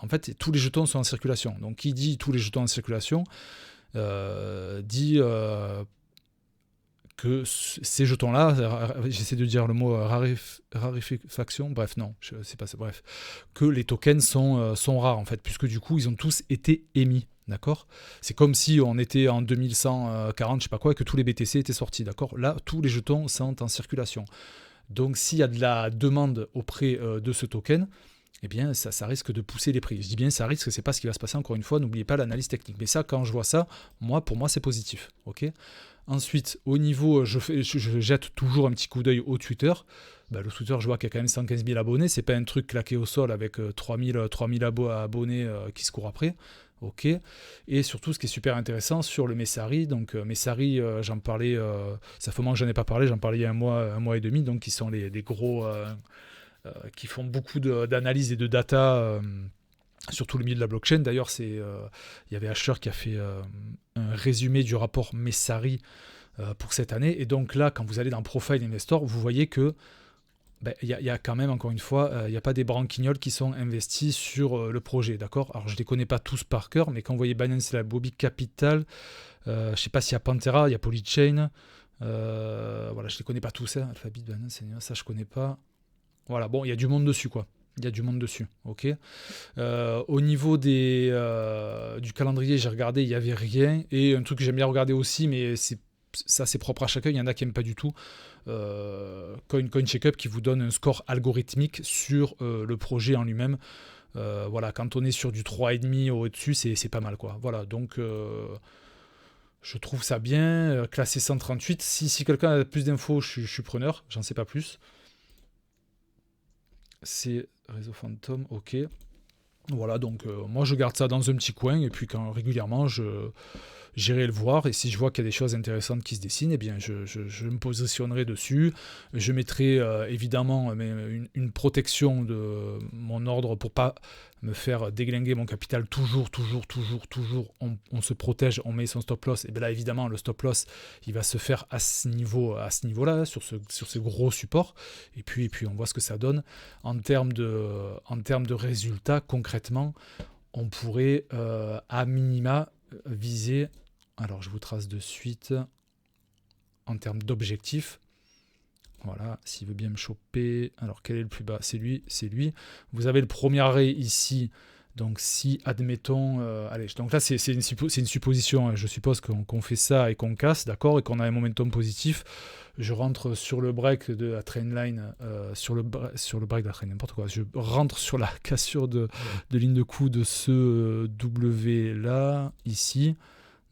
en fait, tous les jetons sont en circulation. Donc qui dit tous les jetons en circulation dit que ces jetons-là, j'essaie de dire le mot raréfaction, bref, non, c'est pas ça, bref, que les tokens sont rares en fait, puisque du coup, ils ont tous été émis, d'accord? C'est comme si on était en 2140, je sais pas quoi, et que tous les BTC étaient sortis, d'accord? Là, tous les jetons sont en circulation. Donc, s'il y a de la demande auprès de ce token, eh bien, ça risque de pousser les prix. Je dis bien ça risque, c'est pas ce qui va se passer, encore une fois, n'oubliez pas l'analyse technique. Mais ça, quand je vois ça, pour moi, c'est positif, ok? Ensuite, au niveau, je jette toujours un petit coup d'œil au Twitter. Le Twitter, je vois qu'il y a quand même 115 000 abonnés. C'est pas un truc claqué au sol avec 3000 abonnés qui se courent après. Ok. Et surtout, ce qui est super intéressant sur le Messari. Donc, Messari, j'en parlais, ça fait un moment que j'en ai pas parlé. J'en parlais il y a un mois et demi. Donc, qui sont les gros, qui font beaucoup d'analyse et de data. Surtout le milieu de la blockchain. D'ailleurs, il y avait Asher qui a fait un résumé du rapport Messari pour cette année. Et donc là, quand vous allez dans Profile Investor, vous voyez que y a quand même, encore une fois, il n'y a pas des branquignoles qui sont investis sur le projet. D'accord? Alors, je ne les connais pas tous par cœur, mais quand vous voyez Binance Bobby Capital, je ne sais pas s'il y a Pantera, il y a Polychain. Voilà, je ne les connais pas tous. Alphabet, Binance, ça, je ne connais pas. Voilà, bon, il y a du monde dessus, quoi. Il y a du monde dessus, ok. Au niveau du calendrier, j'ai regardé, il n'y avait rien. Et un truc que j'aime bien regarder aussi, mais ça c'est propre à chacun, il y en a qui n'aiment pas du tout. CoinCheckup qui vous donne un score algorithmique sur le projet en lui-même. Voilà, quand on est sur du 3,5 au-dessus, c'est pas mal, quoi. Voilà, donc je trouve ça bien. Classé 138. Si quelqu'un a plus d'infos, je suis preneur, j'en sais pas plus. C'est Réseau Fantôme, ok. Voilà, donc moi je garde ça dans un petit coin et puis quand régulièrement j'irai le voir et si je vois qu'il y a des choses intéressantes qui se dessinent, eh bien je me positionnerai dessus. Je mettrai évidemment une protection de mon ordre pour pas me faire déglinguer mon capital toujours. On se protège, on met son stop loss. Et bien là évidemment le stop loss il va se faire à ce niveau-là, sur ces gros supports. Et puis on voit ce que ça donne en termes de résultats concrètement. On pourrait à minima viser. Alors, je vous trace de suite en termes d'objectifs. Voilà, s'il veut bien me choper. Alors, quel est le plus bas? C'est lui. Vous avez le premier arrêt ici. Donc, si, admettons... allez, donc là, c'est une supposition. Hein. Je suppose qu'on fait ça et qu'on casse, d'accord? Et qu'on a un momentum positif. Je rentre sur le break de la trendline, sur le break de la trend, n'importe quoi. Je rentre sur la cassure de ligne de coup de ce W là, ici.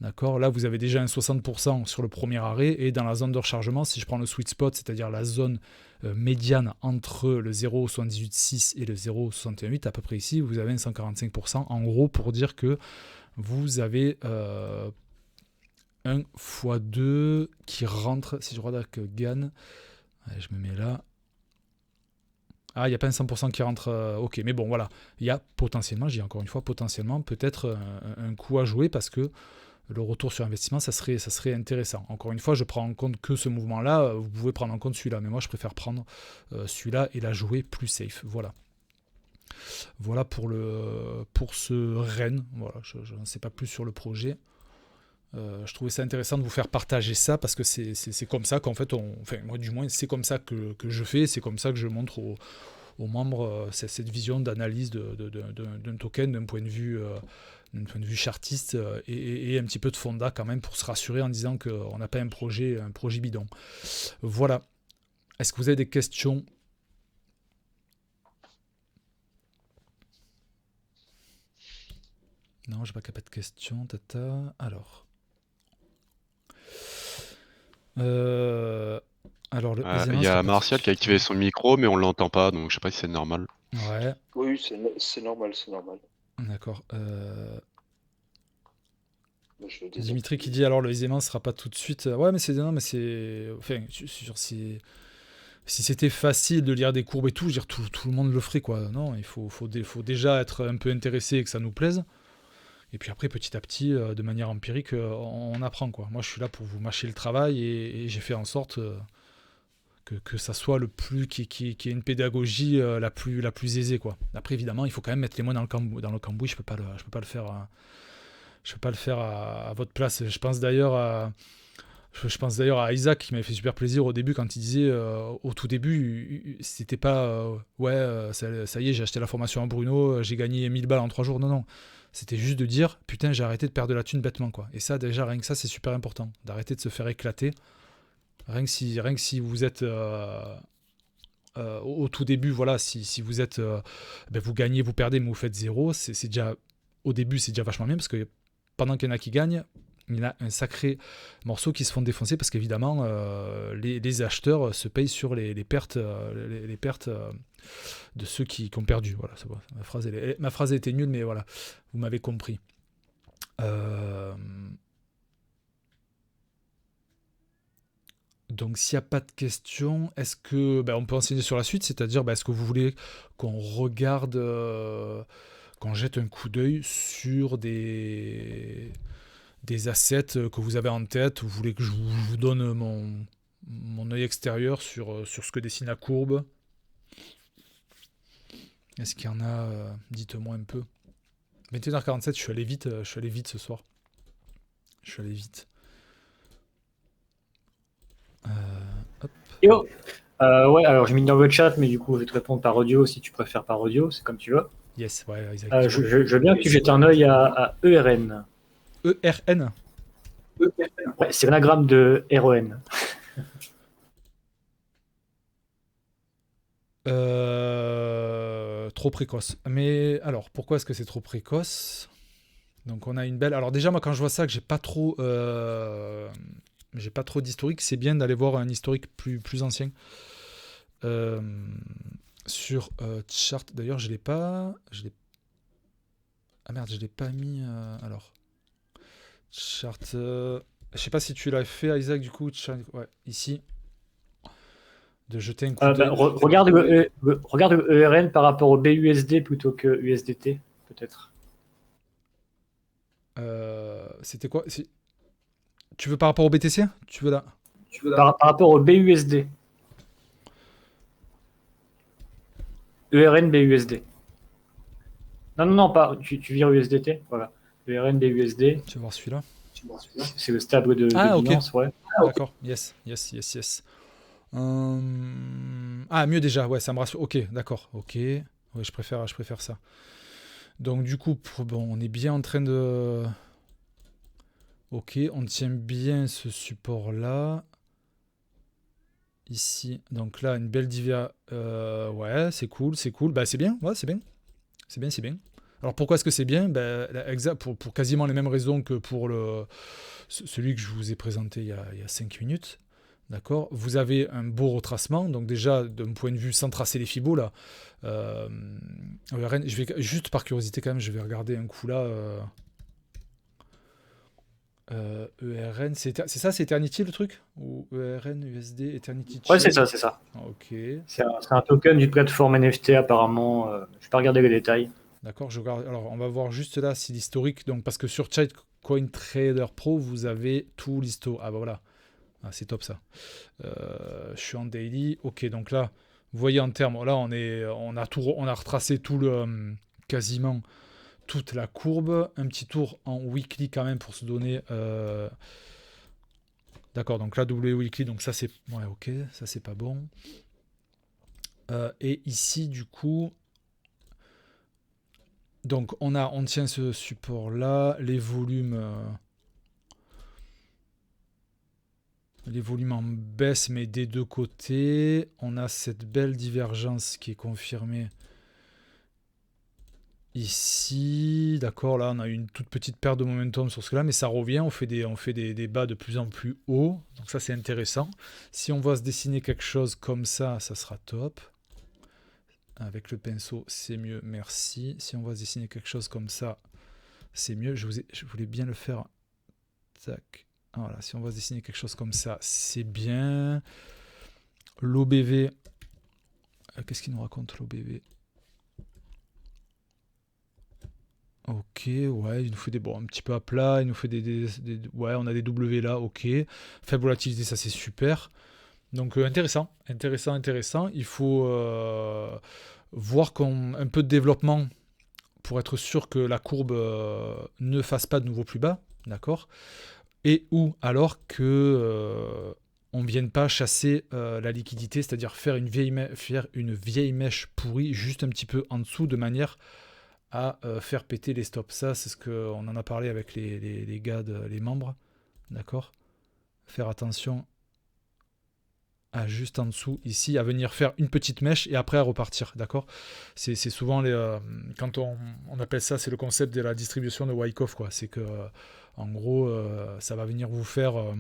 D'accord, là vous avez déjà un 60% sur le premier arrêt et dans la zone de rechargement, si je prends le sweet spot, c'est-à-dire la zone médiane entre le 0,78,6 et le 0,61,8, à peu près ici, vous avez un 145%. En gros, pour dire que vous avez 1 x 2 qui rentre, si je regarde avec GAN, allez, je me mets là. Ah, il n'y a pas un 100% qui rentre, ok, mais bon, voilà. Il y a potentiellement, je dis encore une fois, potentiellement peut-être un coup à jouer parce que le retour sur investissement, ça serait intéressant. Encore une fois, je prends en compte que ce mouvement-là, vous pouvez prendre en compte celui-là, mais moi je préfère prendre celui-là et la jouer plus safe. Voilà pour ce REN. Voilà, je n'en sais pas plus sur le projet. Je trouvais ça intéressant de vous faire partager ça parce que c'est comme ça qu'en fait, moi du moins, c'est comme ça que je fais, c'est comme ça que je montre aux membres cette vision d'analyse d'un token d'un point de vue chartiste et un petit peu de fonda quand même pour se rassurer en disant qu'on n'a pas un projet bidon. Voilà. Est-ce que vous avez des questions? Non, je vois qu'il n'y a pas de questions, tata. Alors. Alors, le Il y sera a pas tout de Martial qui a suite. activé son micro, mais on l'entend pas, donc je sais pas si c'est normal. Ouais, Oui, c'est normal, c'est normal. d'accord. Moi, je le Dimitri qui désactive. dit alors le aisément sera pas tout de suite. Ouais, mais c'est non, mais c'est. Enfin, si c'était facile de lire des courbes et tout, je veux dire tout le monde le ferait quoi. Non, il faut déjà être un peu intéressé et que ça nous plaise. Et puis après, petit à petit, de manière empirique, on apprend quoi. Moi, je suis là pour vous mâcher le travail et j'ai fait en sorte que ça soit le plus qui ait une pédagogie la plus aisée quoi. Après, évidemment, il faut quand même mettre les mains dans le cambouis. Je peux pas le faire. Je peux pas le faire à votre place. Je pense d'ailleurs à Isaac qui m'avait fait super plaisir au début quand il disait au tout début c'était pas ça y est j'ai acheté la formation à Bruno, j'ai gagné 1000 balles en 3 jours. Non, c'était juste de dire putain j'ai arrêté de perdre de la thune bêtement quoi. Et ça déjà rien que ça c'est super important d'arrêter de se faire éclater. Rien que si vous êtes au tout début, voilà, si vous êtes vous gagnez, vous perdez mais vous faites zéro, c'est déjà au début c'est déjà vachement bien parce que pendant qu'il y en a qui gagnent, il y en a un sacré morceau qui se font défoncer parce qu'évidemment les acheteurs se payent sur les pertes, les pertes de ceux qui ont perdu. Voilà, c'est bon. Ma phrase était nulle, mais voilà, vous m'avez compris. Donc s'il n'y a pas de questions, est-ce que on peut enseigner sur la suite, c'est-à-dire est-ce que vous voulez qu'on regarde, qu'on jette un coup d'œil sur des assets que vous avez en tête, vous voulez que je vous donne mon œil extérieur sur ce que dessine la courbe? Est-ce qu'il y en a dites-moi un peu. 21h47, je suis allé vite ce soir. Je suis allé vite. Hop. Yo. Ouais, alors je mis dans le chat, mais du coup, je vais te répondre par audio si tu préfères par audio, c'est comme tu veux. Yes, ouais, Isaac. Je veux bien que tu jettes un œil à ERN. ERN. Ouais, c'est l'anagramme de RON. Trop précoce. Mais alors, pourquoi est-ce que c'est trop précoce? Donc on a une belle. Alors déjà, moi quand je vois ça, que j'ai pas trop d'historique, c'est bien d'aller voir un historique plus ancien. Sur chart. D'ailleurs, je l'ai pas. Ah merde, je l'ai pas mis. Alors. Chart. Je sais pas si tu l'as fait, Isaac, du coup. Ouais, ici. De jeter un coup d'œil. Regarde le ERN par rapport au BUSD plutôt que USDT, peut-être. C'était quoi? Tu veux par rapport au BTC? Tu veux là? Par rapport au BUSD. ERN BUSD. Non, pas. Tu vires USDT. Voilà. ERN BUSD. Tu veux voir celui-là? C'est le stable de Binance, okay. ouais. D'accord. Yes. Mieux déjà. Ouais, ça me rassure. Ok, d'accord. Ok. Ouais, je préfère ça. Donc du coup, on est bien en train de... Ok, on tient bien ce support-là. Ici, donc là, une belle divers. Ouais, c'est cool. Bah, c'est bien, ouais, c'est bien. C'est bien. Alors pourquoi est-ce que c'est bien? Pour quasiment les mêmes raisons que pour celui que je vous ai présenté il y a 5 minutes. D'accord. Vous avez un beau retracement. Donc déjà, d'un point de vue sans tracer les fibos, là, je vais, juste par curiosité quand même, je vais regarder un coup là. ERN, c'est ça, c'est Eternity le truc? Ou ERN, USD, Eternity? Ouais, c'est ça. Ok. C'est un token d'une plateforme NFT apparemment. Je vais pas regarder les détails. D'accord, je regarde. Alors, on va voir juste là si l'historique. Donc, parce que sur Coin Trader Pro, vous avez tout l'historique. Ah bah voilà. Ah, c'est top ça. Je suis en daily. Ok, donc là, vous voyez en termes. Là, on a retracé tout le quasiment toute la courbe. Un petit tour en weekly quand même pour se donner. D'accord, donc là, W weekly. Donc ça, c'est. Ouais, ok, ça, c'est pas bon. Et ici, du coup, donc on tient ce support-là, les volumes en baisse, mais des deux côtés. On a cette belle divergence qui est confirmée ici. D'accord, là, on a une toute petite perte de momentum sur ce là, mais ça revient. On fait des bas de plus en plus haut. Donc ça, c'est intéressant. Si on va se dessiner quelque chose comme ça sera top. Avec le pinceau, c'est mieux, merci. Si on va se dessiner quelque chose comme ça, c'est mieux. Je voulais bien le faire. Tac. Voilà, si on va se dessiner quelque chose comme ça, c'est bien. L'OBV. Qu'est-ce qu'il nous raconte, l'OBV? Ok, ouais, il nous fait des un petit peu à plat, il nous fait ouais, on a des W là, ok. Faible volatilité, ça c'est super. Donc intéressant. Il faut voir un peu de développement pour être sûr que la courbe ne fasse pas de nouveau plus bas, d'accord? Et ou alors que on ne vienne pas chasser la liquidité, c'est-à-dire faire une vieille mèche pourrie juste un petit peu en dessous de manière à faire péter les stops. Ça, c'est ce qu'on en a parlé avec les gars, les membres, d'accord? Faire attention à juste en dessous ici, à venir faire une petite mèche et après à repartir, d'accord? C'est souvent quand on appelle ça, c'est le concept de la distribution de Wyckoff, quoi. C'est que en gros, ça va venir vous faire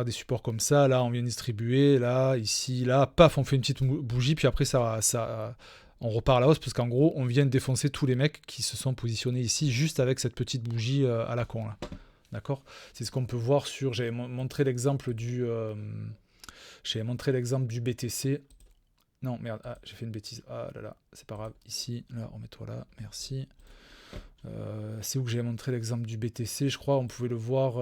des supports comme ça. Là, on vient distribuer, là, ici, là, paf, on fait une petite bougie, puis après on repart à la hausse parce qu'en gros, on vient de défoncer tous les mecs qui se sont positionnés ici juste avec cette petite bougie à la con là. D'accord? C'est ce qu'on peut voir sur. J'avais montré l'exemple du BTC. Non, merde, j'ai fait une bêtise. Ah là là, c'est pas grave. Ici, là, remets-toi là, merci. C'est où que j'avais montré l'exemple du BTC, je crois. On pouvait le voir.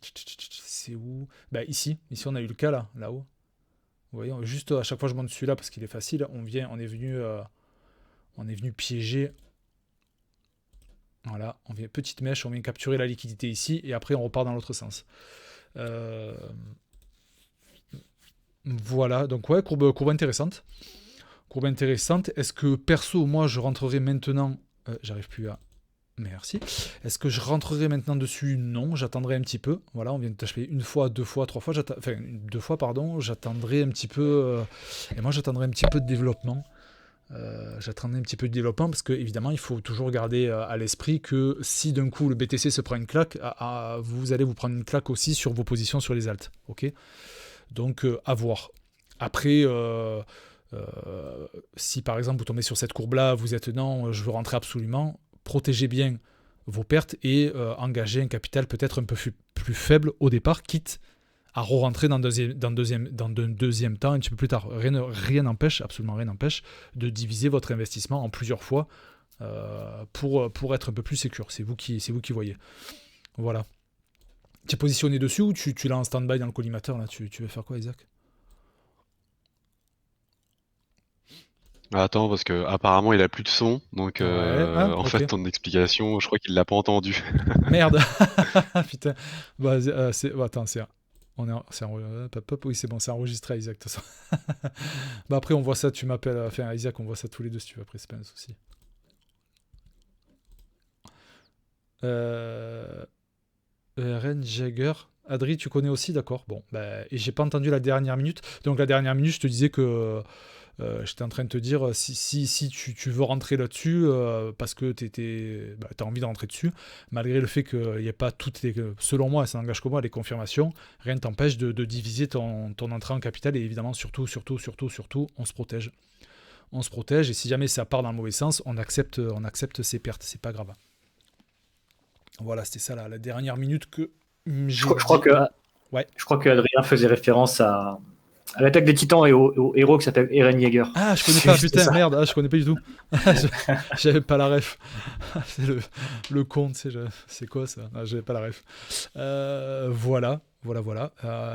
C'est où? Bah, ici, on a eu le cas là-haut. Vous voyez, juste à chaque fois je monte celui-là parce qu'il est facile. On est venu piéger. Voilà, on vient petite mèche, on vient capturer la liquidité ici et après on repart dans l'autre sens. Voilà, donc ouais, courbe intéressante. Courbe intéressante. Est-ce que perso, moi je rentrerai maintenant. J'arrive plus à. Merci. Est-ce que je rentrerai maintenant dessus? Non, j'attendrai un petit peu. Voilà, on vient de t'acheter une fois, deux fois, trois fois. Enfin, deux fois, pardon. J'attendrai un petit peu. Et moi, j'attendrai un petit peu de développement. J'attendrai un petit peu de développement parce que évidemment il faut toujours garder à l'esprit que si d'un coup le BTC se prend une claque, vous allez vous prendre une claque aussi sur vos positions sur les alts. Ok, donc à voir. Après, si par exemple vous tombez sur cette courbe là, vous êtes non, je veux rentrer absolument, protégez bien vos pertes et engagez un capital peut-être un peu plus faible au départ, quitte à re-rentrer dans un deuxième temps un petit peu plus tard. Rien n'empêche, absolument rien n'empêche, de diviser votre investissement en plusieurs fois pour être un peu plus sécure. C'est vous qui voyez. Voilà. Tu es positionné dessus ou tu l'as en stand-by dans le collimateur là? Tu veux faire quoi, Isaac? Attends, parce que apparemment il a plus de son, donc en ok. fait ton explication, je crois qu'il l'a pas entendu. Merde. Putain. Bah, attends, oui, c'est bon, c'est enregistré, Isaac, de toute façon. Bah après, on voit ça, tu m'appelles, enfin, Isaac, on voit ça tous les deux si tu veux, après, c'est pas un souci. Ren Jagger. Adri, tu connais aussi, d'accord. Bon, bah, et j'ai pas entendu la dernière minute. Donc la dernière minute, je te disais que j'étais en train de te dire si tu veux rentrer là-dessus parce que t'as envie de rentrer dessus, malgré le fait qu'il n'y a pas toutes les. Selon moi, ça n'engage que moi, les confirmations, rien ne t'empêche de diviser ton entrée en capital et évidemment, surtout, on se protège. On se protège et si jamais ça part dans le mauvais sens, on accepte ses pertes, c'est pas grave. Voilà, c'était ça la dernière minute que je crois que Adrien faisait référence à l'attaque des Titans et au héros qui s'appelle Eren Yeager. Ah, je connais pas, putain, merde, je connais pas du tout. J'avais pas la ref. C'est le con, tu sais, c'est quoi ça? J'avais pas la ref. Voilà.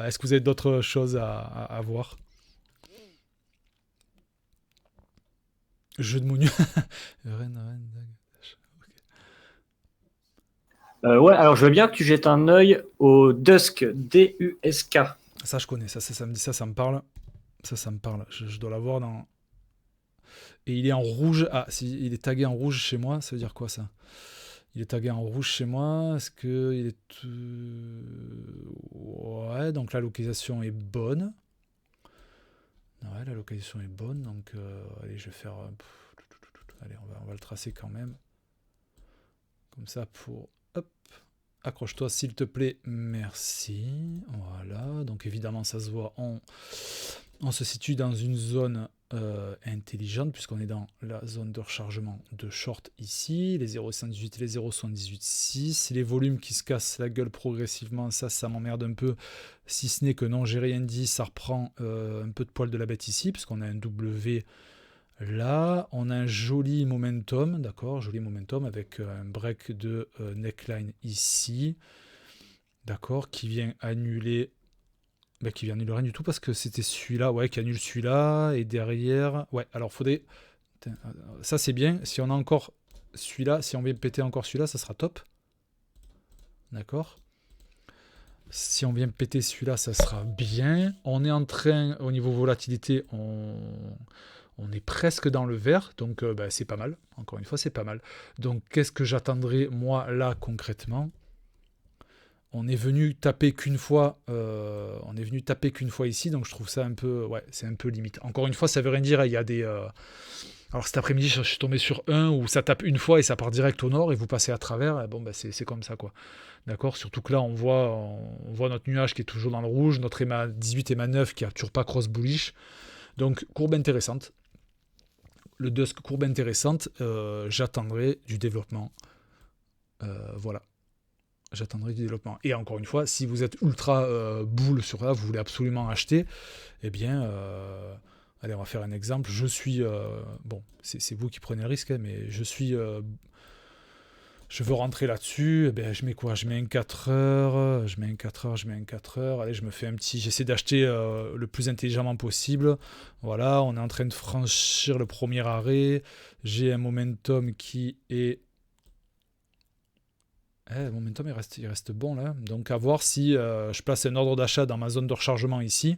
Est-ce que vous avez d'autres choses à voir? Jeu de mots. Ouais, alors je veux bien que tu jettes un œil au Dusk, D-U-S-K. Ça, je connais, ça me dit ça me parle. Ça me parle. Je dois l'avoir dans... Et il est en rouge. Ah, si, il est tagué en rouge chez moi. Ça veut dire quoi, ça? Il est tagué en rouge chez moi. Est-ce que il est... Ouais, donc la localisation est bonne. Ouais, la localisation est bonne. Donc, allez, je vais faire... Allez, on va le tracer quand même. Comme ça pour... Hop. Accroche-toi s'il te plaît. Merci. Voilà. Donc évidemment, ça se voit. On se situe dans une zone intelligente puisqu'on est dans la zone de rechargement de short ici. Les 0,118 et les 0,118,6. Les volumes qui se cassent la gueule progressivement, ça m'emmerde un peu. Si ce n'est que non, j'ai rien dit. Ça reprend un peu de poil de la bête ici puisqu'on a un W... Là, on a un joli momentum, d'accord, joli momentum avec un break de neckline ici, d'accord, qui vient annuler, qui vient annuler rien du tout parce que c'était celui-là, ouais, qui annule celui-là, et derrière, ouais, alors faudrait, ça c'est bien, si on a encore celui-là, si on vient péter encore celui-là, ça sera top, d'accord. Si on vient péter celui-là, ça sera bien. On est en train, au niveau volatilité, on est presque dans le vert, donc c'est pas mal. Encore une fois, c'est pas mal. Donc, qu'est-ce que j'attendrai, moi, là, concrètement? On est venu taper qu'une fois ici, donc je trouve ça un peu... Ouais, c'est un peu limite. Encore une fois, ça veut rien dire. Il y a des... Alors, cet après-midi, je suis tombé sur un où ça tape une fois et ça part direct au nord et vous passez à travers. Et bon, c'est comme ça, quoi. D'accord? Surtout que là, on voit notre nuage qui est toujours dans le rouge, notre EMA 18 et EMA 9 qui a toujours pas cross bullish. Donc, courbe intéressante. Le Dusk, courbe intéressante, j'attendrai du développement. Voilà. J'attendrai du développement. Et encore une fois, si vous êtes ultra boule sur ça, vous voulez absolument acheter, eh bien, allez, on va faire un exemple. Je suis... bon, c'est vous qui prenez le risque, hein, mais je suis... je veux rentrer là-dessus, eh bien, je mets quoi? Je mets un 4 heures, je mets un 4 heures, je mets un 4 heures, allez, je me fais un petit... J'essaie d'acheter le plus intelligemment possible. Voilà, on est en train de franchir le premier arrêt. J'ai un momentum qui est... le momentum, il reste bon, là. Donc, à voir si je place un ordre d'achat dans ma zone de rechargement ici,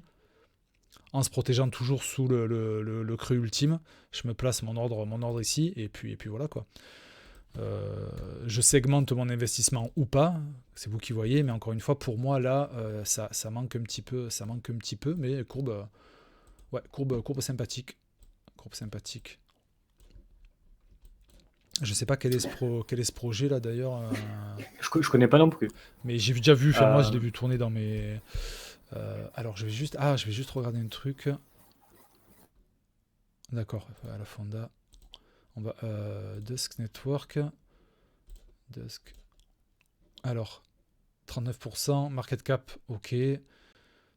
en se protégeant toujours sous le creux ultime. Je me place mon ordre ici, et puis voilà, quoi. Je segmente mon investissement ou pas, c'est vous qui voyez, mais encore une fois, pour moi, là, ça manque un petit peu, mais courbe sympathique. Courbe sympathique. Je sais pas quel est ce projet, là, d'ailleurs. Je connais pas non plus. Mais j'ai déjà vu, moi, je l'ai vu tourner dans mes... alors, je vais juste regarder un truc. D'accord, à la Fonda. On va Dusk Network. Dusk. Alors, 39%, market cap, ok.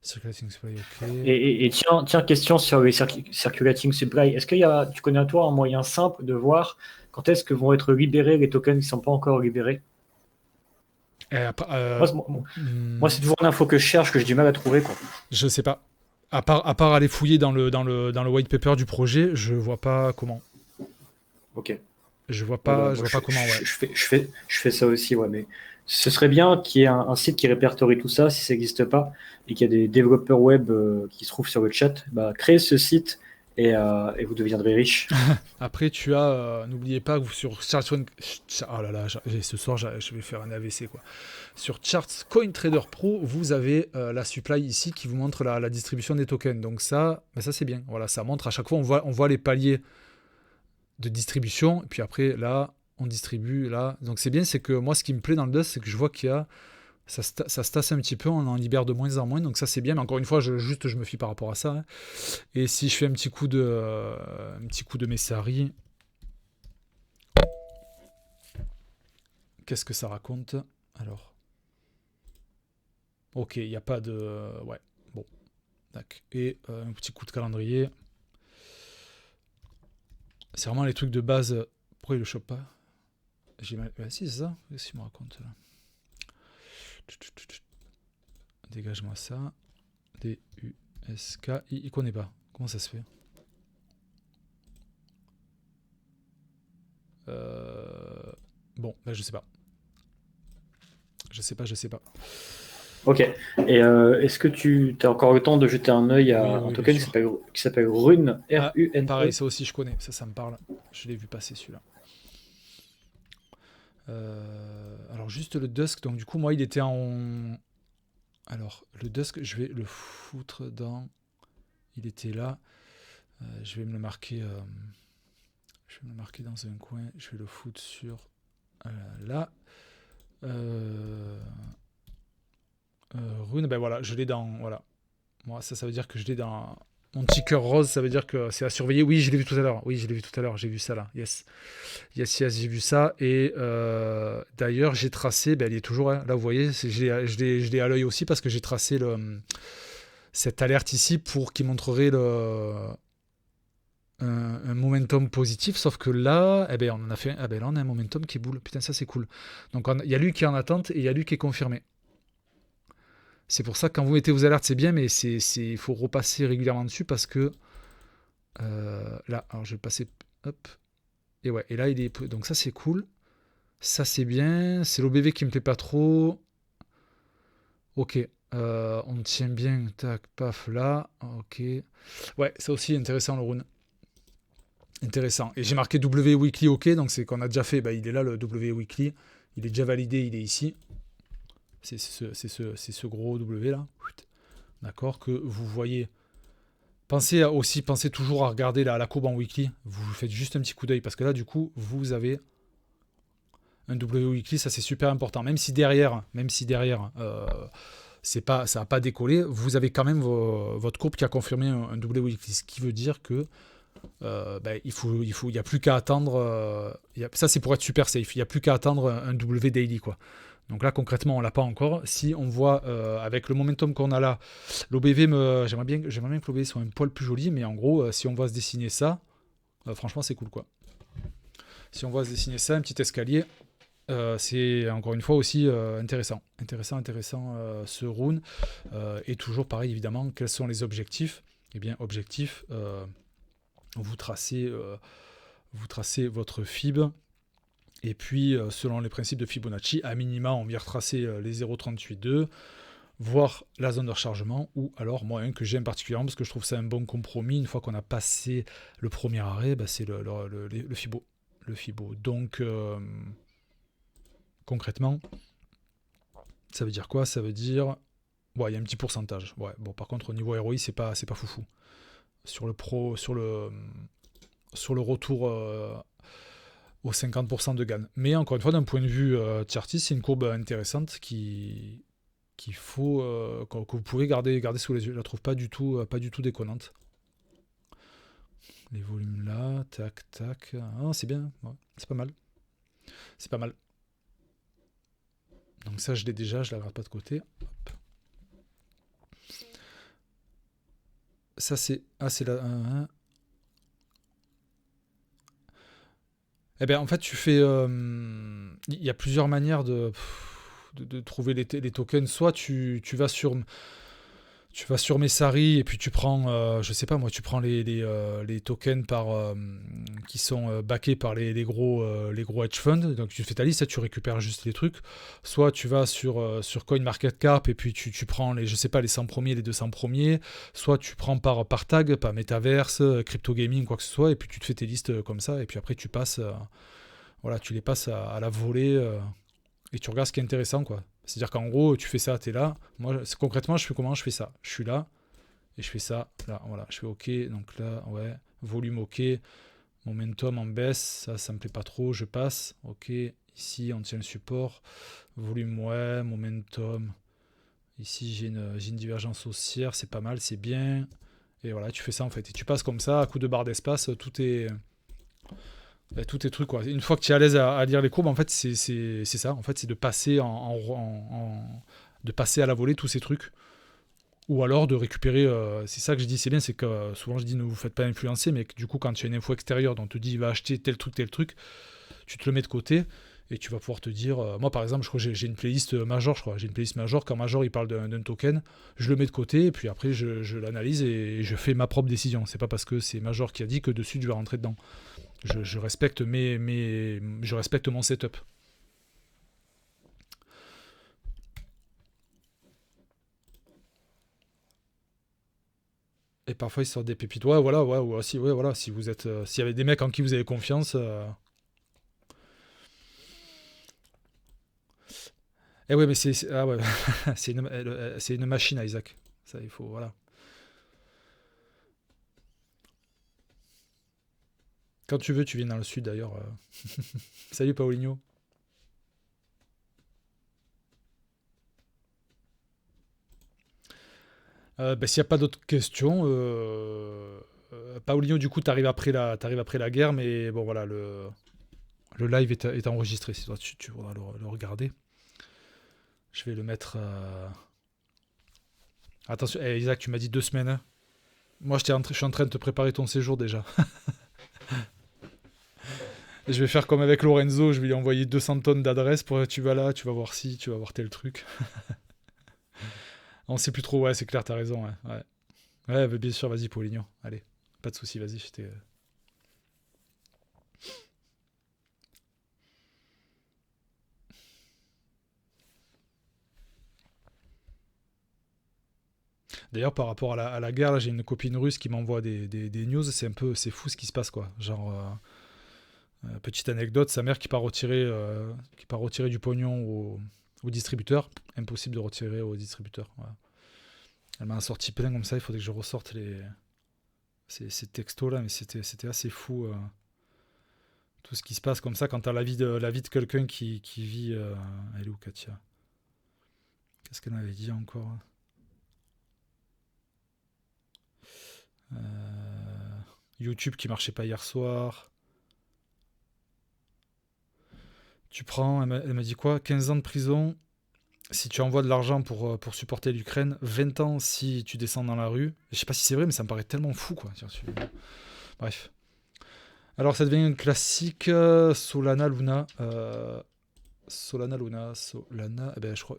Circulating supply, ok. Et tiens, question sur les circulating supply. Est-ce tu connais à toi un moyen simple de voir quand est-ce que vont être libérés les tokens qui ne sont pas encore libérés? Moi, c'est toujours une info que je cherche, que j'ai du mal à trouver, quoi. Je sais pas. À part aller fouiller dans le white paper du projet, je vois pas comment. Ok. Je vois pas comment, ouais. Je fais ça aussi, ouais, mais ce serait bien qu'il y ait un site qui répertorie tout ça, si ça n'existe pas, et qu'il y a des développeurs web qui se trouvent sur le chat. Créez ce site et vous deviendrez riche. Après, tu as, n'oubliez pas que vous sur Charts... Oh là là, ce soir, je vais faire un AVC, quoi. Sur Charts CoinTrader Pro, vous avez la supply ici qui vous montre la distribution des tokens. Donc ça c'est bien. Voilà, ça montre à chaque fois, on voit les paliers de distribution, et puis après là on distribue là, donc c'est bien. C'est que moi, ce qui me plaît dans le Dust, c'est que je vois qu'il y a ça se tasse un petit peu, on en libère de moins en moins, donc ça c'est bien. Mais encore une fois, je me fie par rapport à ça, hein. Et si je fais un petit coup de Messari, qu'est-ce que ça raconte? Alors, ok, il n'y a pas de... ouais, bon, d'accord. Et un petit coup de calendrier. C'est vraiment les trucs de base. Pourquoi il le chope pas? Si, c'est ça. Qu'est-ce qu'il me raconte là? Dégage-moi ça. D-U-S-K. Il connaît pas. Comment ça se fait? Bon, je sais pas. Je sais pas. Ok. Et est-ce que tu as encore le temps de jeter un œil à Oui, un oui, bien token sûr. qui s'appelle Rune, Ah, pareil, R-U-N-E? ça aussi je connais, ça me parle. Je l'ai vu passer celui-là. Alors juste le Dusk, donc du coup moi il était en... Alors le Dusk, je vais le foutre dans... Il était là. Je vais me le marquer... Je vais me le marquer dans un coin. Je vais le foutre sur... là. Rune, ben voilà, je l'ai dans... Voilà. Moi ça veut dire que je l'ai dans... Mon petit cœur rose, ça veut dire que c'est à surveiller. Oui, je l'ai vu tout à l'heure. Oui, je l'ai vu tout à l'heure. J'ai vu ça là. Yes. Yes, yes, j'ai vu ça. Et d'ailleurs, j'ai tracé, ben, il est toujours hein, là, vous voyez, je l'ai à l'œil aussi parce que j'ai tracé cette alerte ici pour qu'il montrerait un momentum positif. Sauf que là, eh ben, on en a fait, ah ben, là, on a un momentum qui est boule. Putain, ça, c'est cool. Donc, il y a lui qui est en attente et il y a lui qui est confirmé. C'est pour ça que quand vous mettez vos alertes, c'est bien, mais il faut repasser régulièrement dessus parce que là, alors je vais passer. Hop. Et ouais, et là, il est. Donc, ça, c'est cool. Ça c'est bien, c'est l'OBV qui me plaît pas trop. Ok, on tient bien, tac, paf, là, ok. Ouais, ça aussi intéressant le rune. Intéressant. Et j'ai marqué W Weekly, ok, donc c'est qu'on a déjà fait, bah, il est là le W Weekly, il est déjà validé, il est ici. C'est ce gros W là. D'accord, que vous voyez. Pensez toujours à regarder la courbe en weekly. Vous faites juste un petit coup d'œil parce que là, du coup, vous avez un W weekly, ça c'est super important. Même si derrière, ça n'a pas décollé, vous avez quand même votre courbe qui a confirmé un W weekly, ce qui veut dire que il n'y a plus qu'à attendre. Ça c'est pour être super safe. Il n'y a plus qu'à attendre un W daily quoi. Donc là concrètement on l'a pas encore. Si on voit avec le momentum qu'on a là, l'OBV j'aimerais bien que l'OBV soit un poil plus joli, mais en gros si on voit se dessiner ça, franchement c'est cool quoi. Si on voit se dessiner ça, un petit escalier. C'est encore une fois aussi intéressant ce rune. Et toujours pareil évidemment, quels sont les objectifs? Eh bien objectif, vous tracez votre fib et puis selon les principes de Fibonacci, à minima on vient retracer les 0,382, voir la zone de rechargement, ou alors moi un que j'aime particulièrement parce que je trouve ça un bon compromis, une fois qu'on a passé le premier arrêt, c'est le Fibo. Donc concrètement, ça veut dire quoi? Ça veut dire... Bon, il y a un petit pourcentage. Ouais, bon, par contre, au niveau ROI, c'est pas foufou. Sur le retour aux 50% de gain. Mais encore une fois, d'un point de vue chartiste, c'est une courbe intéressante qu'il faut que vous pouvez garder sous les yeux. Je la trouve pas du tout déconnante. Les volumes là, tac, tac. Ah, c'est bien, ouais, c'est pas mal. C'est pas mal. Donc ça, je l'ai déjà, je la garde pas de côté. Hop. Ça, c'est... Ah, c'est la... Eh bien, en fait, tu fais... Il y a plusieurs manières de trouver les tokens. Soit tu vas sur Messari et puis tu prends, je sais pas moi, tu prends les tokens qui sont backés par les gros hedge funds. Donc tu fais ta liste, tu récupères juste les trucs. Soit tu vas sur CoinMarketCap et puis tu prends je sais pas, les 100 premiers, les 200 premiers. Soit tu prends par tag, par Metaverse, Crypto Gaming, quoi que ce soit, et puis tu te fais tes listes comme ça, et puis après tu passes, voilà, tu les passes à la volée. Et tu regardes ce qui est intéressant, quoi. C'est-à-dire qu'en gros, tu fais ça, t'es là. Moi, concrètement, je fais comment? Je fais ça. Je suis là, et je fais ça, là, voilà. Je fais OK, donc là, ouais. Volume OK. Momentum en baisse, ça me plaît pas trop, je passe. OK, ici, on tient le support. Volume, ouais. Momentum. Ici, j'ai une divergence haussière, c'est pas mal, c'est bien. Et voilà, tu fais ça, en fait. Et tu passes comme ça, à coup de barre d'espace, tout est trucs quoi. Une fois que tu es à l'aise à lire les courbes, en fait c'est ça, en fait c'est de passer de passer à la volée tous ces trucs, ou alors de récupérer. C'est ça que je dis, c'est bien, c'est que souvent je dis ne vous faites pas influencer, mais que du coup quand tu as une info extérieure dont on te dit va acheter tel truc, tu te le mets de côté et tu vas pouvoir te dire. Moi par exemple, je crois que j'ai une playlist Major, j'ai une playlist Major. Quand Major il parle d'un token, je le mets de côté et puis après je l'analyse et je fais ma propre décision. C'est pas parce que c'est Major qui a dit que dessus je vais rentrer dedans. Je respecte je respecte mon setup. Et parfois, ils sortent des pépites. Ouais, voilà, ouais, ou aussi, ouais, voilà, si vous êtes, s'il y avait des mecs en qui vous avez confiance. Eh ouais, mais ah ouais, c'est une machine, Isaac. Ça, il faut, voilà. Quand tu veux, tu viens dans le sud d'ailleurs. Salut Paulinho. S'il n'y a pas d'autres questions, Paulinho, du coup, t'arrives après la guerre, mais bon, voilà, le live est enregistré. Si toi, tu voudras le regarder, je vais le mettre. Attention, Isaac, tu m'as dit 2 semaines. Hein. Moi, je suis en train de te préparer ton séjour déjà. Et je vais faire comme avec Lorenzo, je vais lui envoyer 200 tonnes d'adresses pour tu vas là, tu vas voir ci, tu vas voir tel truc. On sait plus trop, ouais, c'est clair, t'as raison. Ouais. Ouais, bien sûr, vas-y, Paulinho. Allez, pas de soucis, vas-y, j'étais. D'ailleurs, par rapport à la guerre, là, j'ai une copine russe qui m'envoie des news. C'est fou ce qui se passe, quoi. Genre, petite anecdote, sa mère qui part retirer du pognon au distributeur. Impossible de retirer au distributeur. Voilà. Elle m'a sorti plein comme ça. Il faudrait que je ressorte ces textos là, mais c'était assez fou. Tout ce qui se passe comme ça quand t'as la vie de quelqu'un qui vit. Elle est où, Katia? Qu'est-ce qu'elle m'avait dit encore? YouTube qui marchait pas hier soir. Tu prends, elle m'a dit quoi? 15 ans de prison si tu envoies de l'argent pour supporter l'Ukraine, 20 ans si tu descends dans la rue. Je sais pas si c'est vrai, mais ça me paraît tellement fou, quoi. Bref. Alors, ça devient une classique. Solana Luna. Solana Luna. Solana. Eh ben, je crois.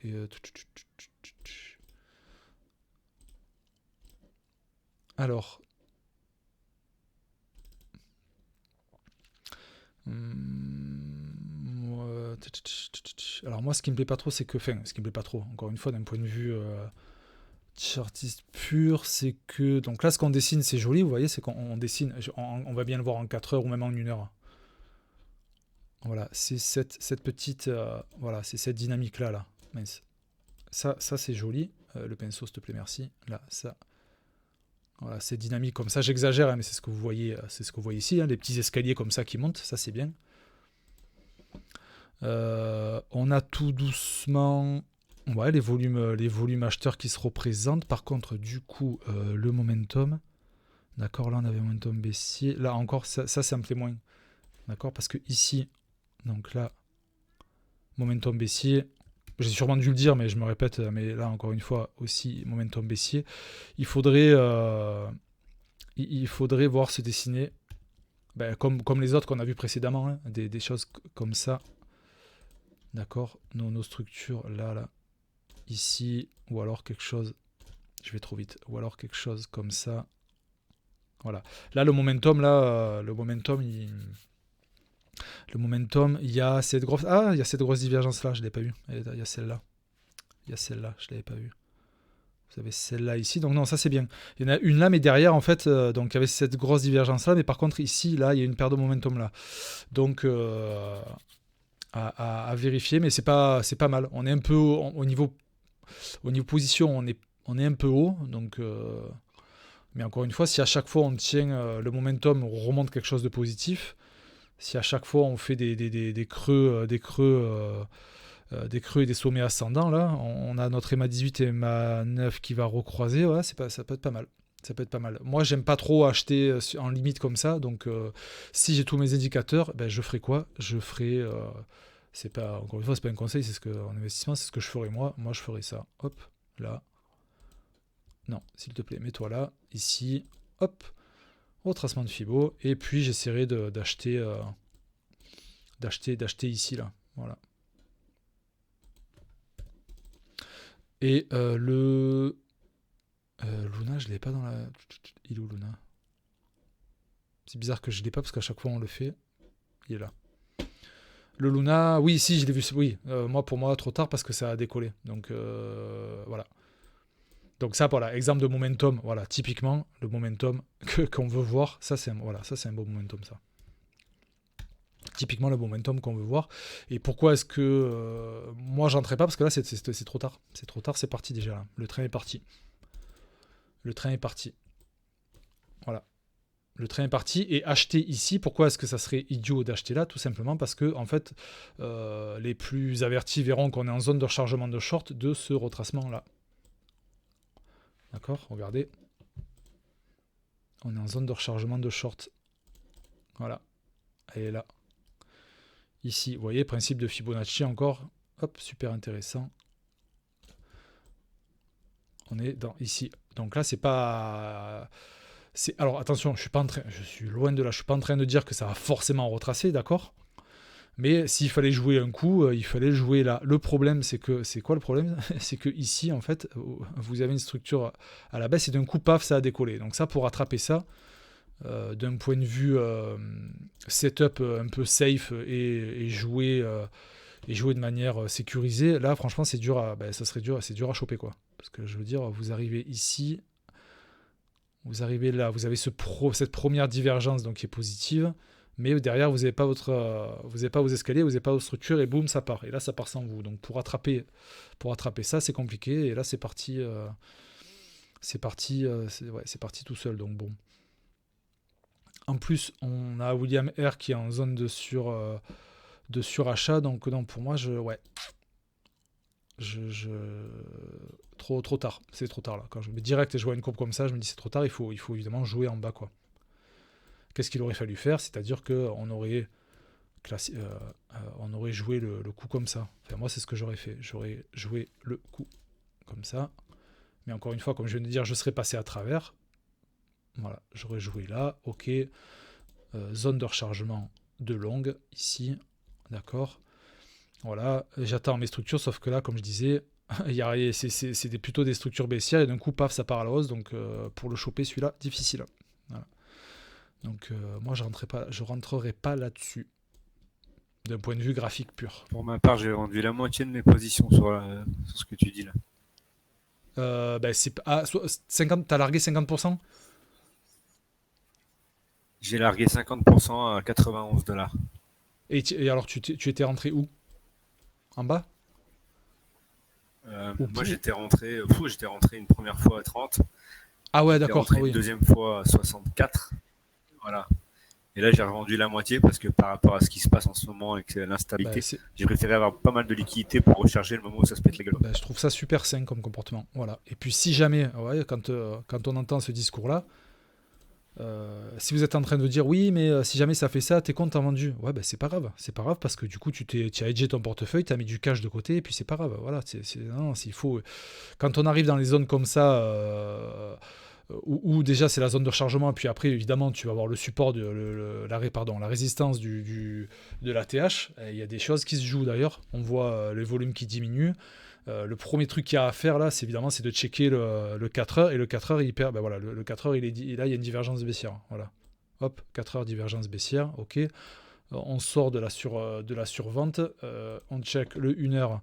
Alors. Alors moi, ce qui me plaît pas trop, c'est que, enfin, ce qui me plaît pas trop, encore une fois, d'un point de vue artiste pur, c'est que, donc là, ce qu'on dessine, c'est joli, vous voyez, c'est qu'on dessine, on va bien le voir en 4 heures ou même en 1 heure. Voilà, c'est cette petite, voilà, c'est cette dynamique-là, là. Mince. Ça c'est joli. Le pinceau, s'il te plaît, merci. Là, ça. Voilà, c'est dynamique comme ça. J'exagère, hein, mais c'est ce que vous voyez, ici, hein, les petits escaliers comme ça qui montent, ça c'est bien. On a tout doucement les volumes acheteurs qui se représentent. Par contre, du coup, le momentum. D'accord, là on avait momentum baissier. Là encore, ça me fait moins. D'accord, parce que ici, donc là, momentum baissier. J'ai sûrement dû le dire, mais je me répète. Mais là, encore une fois, aussi momentum baissier. Il faudrait voir se dessiner comme les autres qu'on a vu précédemment, hein, des choses comme ça. D'accord, nos structures là, ici, ou alors quelque chose, je vais trop vite, ou alors quelque chose comme ça. Voilà. Là, le momentum, il y a cette grosse divergence là, je l'ai pas vue. Il y a celle-là, je l'avais pas vue. Vous avez celle-là ici, donc non, ça c'est bien. Il y en a une là, mais derrière, en fait, donc il y avait cette grosse divergence là, mais par contre ici, là, il y a une paire de momentum là. Donc à vérifier, mais c'est pas mal. On est un peu au niveau position, on est un peu haut, donc mais encore une fois, si à chaque fois on tient le momentum, on remonte quelque chose de positif. Si à chaque fois on fait des creux et des sommets ascendants, là, on a notre EMA 18 et EMA 9 qui va recroiser, ouais, ça peut être pas mal. Ça peut être pas mal. Moi, j'aime pas trop acheter en limite comme ça, donc si j'ai tous mes indicateurs, je ferai quoi? Je ferai, c'est pas, encore une fois, c'est pas un conseil, c'est en investissement, c'est ce que je ferai moi. Moi, je ferai ça. Hop, là. Non, s'il te plaît, mets-toi là, ici, hop, retracement de Fibo, et puis j'essaierai d'acheter ici, là. Voilà. Et le Luna, je l'ai pas dans la. Il est où Luna? C'est bizarre que je l'ai pas parce qu'à chaque fois on le fait. Il est là. Le Luna, oui, si, je l'ai vu. Oui, pour moi, trop tard parce que ça a décollé. Donc voilà. Donc ça, voilà, exemple de momentum, voilà, typiquement, le momentum qu'on veut voir, ça c'est un beau momentum, ça. Typiquement le momentum qu'on veut voir. Et pourquoi est-ce que moi j'entrais pas? Parce que là c'est trop tard. C'est trop tard, c'est parti déjà là. Le train est parti. Le train est parti. Voilà. Le train est parti et acheter ici, pourquoi est-ce que ça serait idiot d'acheter là? Tout simplement parce que en fait les plus avertis verront qu'on est en zone de rechargement de short de ce retracement là. D'accord, regardez. On est en zone de rechargement de short. Voilà. Elle est là. Ici, vous voyez, principe de Fibonacci encore. Hop, super intéressant. On est dans ici. Donc là, c'est pas... Alors attention, je suis loin de là. Je suis pas en train de dire que ça va forcément retracer, d'accord? Mais s'il fallait jouer un coup, il fallait jouer là. Le problème, c'est quoi le problème? C'est que ici, en fait, vous avez une structure à la baisse et d'un coup, paf, ça a décollé. Donc ça, pour rattraper ça, d'un point de vue setup un peu safe et jouer de manière sécurisée, là, franchement, c'est dur c'est dur à choper, quoi. Parce que je veux dire, vous arrivez ici, vous arrivez là, vous avez cette première divergence donc qui est positive. Mais derrière, vous n'avez pas vos escaliers, vous n'avez pas vos structures, et boum, ça part. Et là, ça part sans vous. Donc pour attraper ça, c'est compliqué. Et là, c'est parti tout seul. Donc bon. En plus, on a William R qui est en zone de surachat. Donc non, pour moi, trop tard. C'est trop tard là. Quand je mets direct et je vois une courbe comme ça, je me dis c'est trop tard. Il faut évidemment jouer en bas, quoi. Qu'est-ce qu'il aurait fallu faire? C'est-à-dire qu'on aurait, on aurait joué le coup comme ça. Enfin, moi, c'est ce que j'aurais fait. J'aurais joué le coup comme ça. Mais encore une fois, comme je viens de dire, je serais passé à travers. Voilà, j'aurais joué là. Ok. Zone de rechargement de longue, ici. D'accord. Voilà. J'attends mes structures, sauf que là, comme je disais, c'est plutôt des structures baissières. Et d'un coup, paf, ça part à la hausse. Donc, pour le choper, celui-là, difficile. Voilà. Donc moi je rentrerai pas là-dessus d'un point de vue graphique pur. Pour ma part, j'ai vendu la moitié de mes positions sur ce que tu dis là. T'as largué 50%? J'ai largué 50% à 91 $. Et alors tu étais rentré où? En bas? Moi j'étais rentré une première fois à 30. Ah ouais, d'accord. Une deuxième fois à 64. Voilà. Et là, j'ai revendu la moitié parce que par rapport à ce qui se passe en ce moment avec l'instabilité, j'ai préféré avoir pas mal de liquidité pour recharger le moment où ça se pète la gueule. Je trouve ça super sain comme comportement. Voilà. Et puis si jamais, quand on entend ce discours-là, si vous êtes en train de dire oui, mais si jamais ça fait ça, tes comptes t'as vendu. Ouais, c'est pas grave. C'est pas grave parce que du coup, tu as hedgé ton portefeuille, tu as mis du cash de côté et puis c'est pas grave. Voilà. S'il faut. Quand on arrive dans les zones comme ça. Où déjà c'est la zone de rechargement, et puis après évidemment tu vas avoir le support la résistance de la TH. Il y a des choses qui se jouent d'ailleurs, on voit les volumes qui diminuent. Le premier truc qu'il y a à faire là, c'est de checker le 4 heures, et le 4 heures il perd, le 4 heures là il y a une divergence baissière, voilà. Hop, 4 heures divergence baissière, ok. On sort de la survente, on check le 1 heure.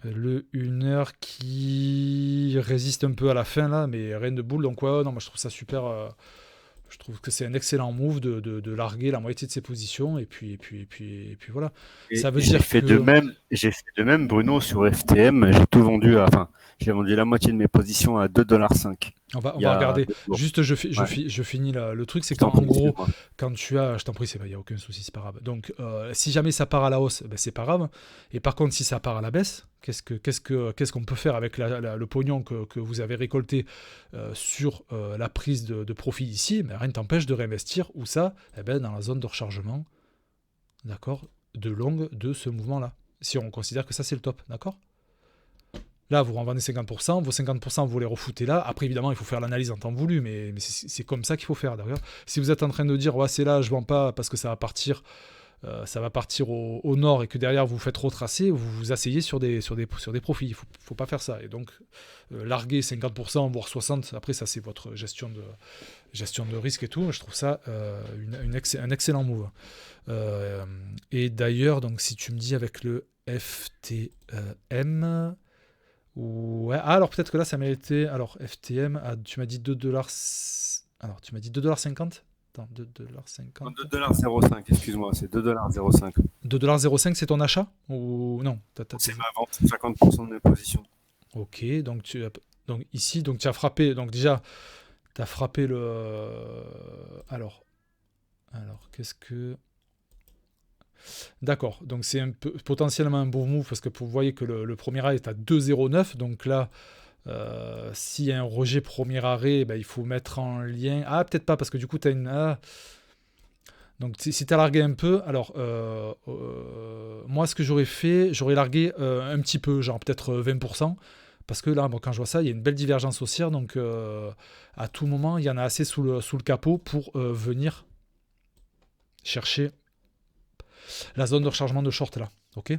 Le 1 heure qui résiste un peu à la fin là, mais rien de boule. Donc non, moi je trouve ça super. Je trouve que c'est un excellent move de larguer la moitié de ses positions et puis voilà. Ça veut dire j'ai fait de même, Bruno, sur FTM. J'ai tout vendu j'ai vendu la moitié de mes positions à 2,5 $. On va regarder. Juste, je finis le truc, c'est qu'en gros, quand tu as, je t'en prie, il n'y a aucun souci, c'est pas grave. Donc, si jamais ça part à la hausse, c'est pas grave. Et par contre, si ça part à la baisse, qu'est-ce qu'on peut faire avec le pognon que vous avez récolté sur la prise de profit ici? Rien ne t'empêche de réinvestir. Où ça? Dans la zone de rechargement, d'accord, de longue de ce mouvement-là. Si on considère que ça, c'est le top, d'accord? Là, vous en vendez 50%, vos 50%, vous les refoutez là. Après, évidemment, il faut faire l'analyse en temps voulu, mais c'est comme ça qu'il faut faire, d'ailleurs. Si vous êtes en train de dire, c'est là, je ne vends pas parce que ça va partir au nord et que derrière, vous faites retracer, vous vous asseyez sur des profits. Il ne faut pas faire ça. Et donc, larguer 50%, voire 60%, après, ça, c'est votre gestion de risque et tout. Je trouve ça un excellent move. Et d'ailleurs, donc, si tu me dis avec le FTM... Ouais. Ah, alors peut-être que là, ça méritait. Alors, FTM, tu m'as dit 2$. Alors, tu m'as dit 2,50$. Attends, 2,50$. 2,05$, excuse-moi, c'est 2,05$. 2,05$, c'est ton achat ou non? C'est ma vente, 50% de mes positions. Ok, donc ici, donc tu as frappé. Donc déjà, tu as frappé le. Alors, qu'est-ce que. D'accord, donc c'est potentiellement un bon move parce que vous voyez que le premier arrêt est à 2,09. Donc là, s'il y a un rejet premier arrêt, il faut mettre en lien. Ah, peut-être pas parce que du coup, tu as une. Donc si tu as largué un peu, alors moi ce que j'aurais fait, j'aurais largué un petit peu, genre peut-être 20%, parce que là, quand je vois ça, il y a une belle divergence haussière, donc à tout moment, il y en a assez sous le capot pour venir chercher la zone de rechargement de short là, ok.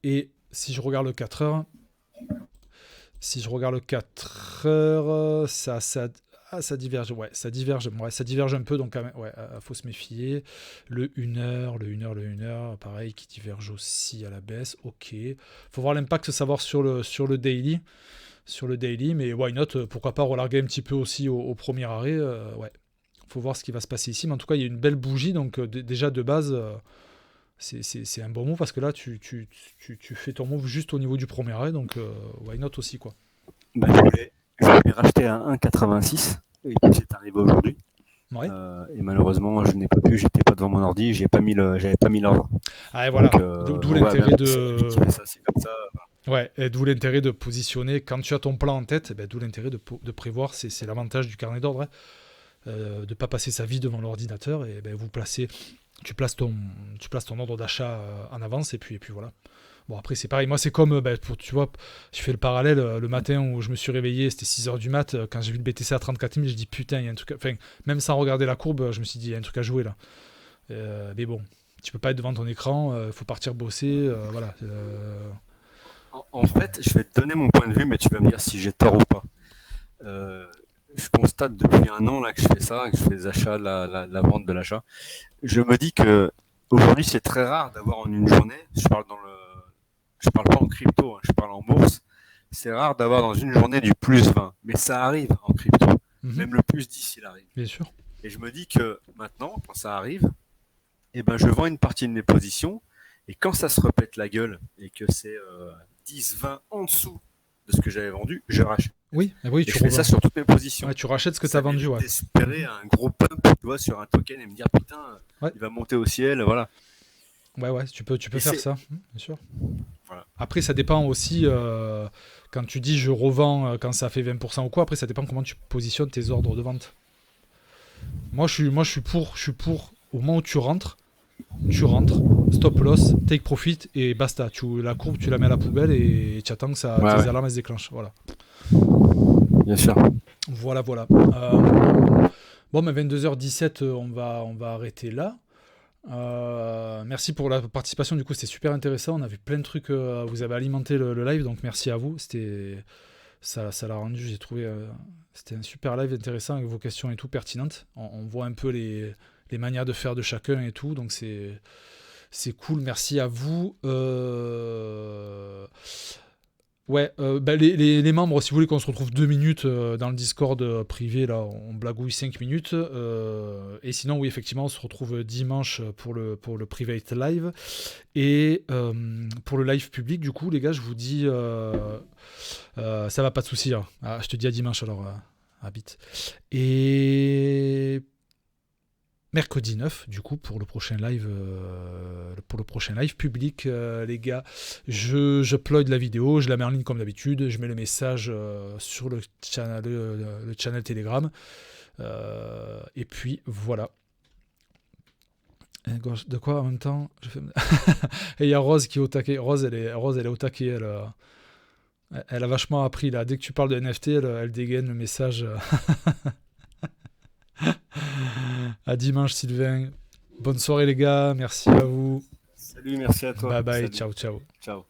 Et si je regarde le 4 heures, ça diverge, ça diverge un peu, donc faut se méfier. Le 1h, pareil, qui diverge aussi à la baisse, ok. Faut voir l'impact, savoir sur le daily, mais why not, pourquoi pas relarguer un petit peu aussi au premier arrêt, faut voir ce qui va se passer ici, mais en tout cas, il y a une belle bougie, donc déjà de base, c'est un bon move, parce que là, tu fais ton move juste au niveau du premier arrêt, donc why not aussi, quoi. Je voulais racheter à 1,86 et puis c'est arrivé aujourd'hui. Ouais. Et malheureusement, je n'ai pas pu, j'étais pas devant mon ordi, j'avais pas mis l'ordre. Ah, et voilà. D'où l'intérêt de. Ça, c'est comme ça. Ouais, et d'où l'intérêt de positionner quand tu as ton plan en tête. D'où l'intérêt de prévoir. C'est l'avantage du carnet d'ordre, de ne pas passer sa vie devant l'ordinateur et tu places ton ordre d'achat en avance et puis voilà. Bon, après, c'est pareil. Moi, c'est comme, tu vois, je fais le parallèle. Le matin où je me suis réveillé, c'était 6h du mat. Quand j'ai vu le BTC à 34 000, j'ai dit putain, il y a un truc. Enfin, même sans regarder la courbe, je me suis dit, il y a un truc à jouer là. Mais bon, tu peux pas être devant ton écran. Il faut partir bosser. Voilà. En fait, je vais te donner mon point de vue, mais tu vas me dire si j'ai tort ou pas. Je constate depuis un an là, que je fais ça, que je fais les achats, la vente de l'achat. Je me dis que aujourd'hui, c'est très rare d'avoir en une journée, je parle pas en crypto, je parle en bourse. C'est rare d'avoir dans une journée du plus 20, mais ça arrive en crypto. Même le plus 10, il arrive. Bien sûr. Et je me dis que maintenant, quand ça arrive, je vends une partie de mes positions. Et quand ça se repète la gueule et que c'est 10, 20 en dessous de ce que j'avais vendu, je rachète. Oui, tu fais ça sur toutes mes positions. Ouais, tu rachètes ce que tu as vendu. Ouais. Espérer un gros pump, tu vois, sur un token et me dire putain, il va monter au ciel, voilà. Ouais, tu peux faire ça, bien sûr. Voilà. Après, ça dépend aussi, quand tu dis je revends quand ça fait 20% ou quoi, après ça dépend comment tu positionnes tes ordres de vente. Moi je suis pour au moment où tu rentres, stop loss, take profit et basta. La courbe, tu la mets à la poubelle et tu attends que tes alarmes se déclenchent. Voilà. Bien sûr. Voilà. Bon, mais 22h17, on va arrêter là. Merci pour la participation, du coup c'était super intéressant, on a vu plein de trucs, vous avez alimenté le live, donc merci à vous, ça l'a rendu, j'ai trouvé, c'était un super live intéressant avec vos questions et tout pertinentes, on voit un peu les manières de faire de chacun et tout, donc c'est cool, merci à vous. Les membres, si vous voulez qu'on se retrouve 2 minutes dans le Discord privé, là, on blagouille 5 minutes. Et sinon, oui, effectivement, on se retrouve dimanche pour le private live. Et pour le live public, du coup, les gars, je vous dis, ça va, pas de souci. Hein. Ah, je te dis à dimanche, alors, habite. Et mercredi 9, du coup, pour le prochain live public, les gars, j'upload la vidéo, je la mets en ligne comme d'habitude, je mets le message sur le channel Telegram, et puis voilà. De quoi en même temps et il y a Rose qui est au taquet. Rose, elle est au taquet, elle a vachement appris là. Dès que tu parles de NFT, elle dégaine le message. À dimanche, Sylvain. Bonne soirée les gars, merci à vous. Salut, merci à toi. Bye bye, Salut. ciao. Ciao.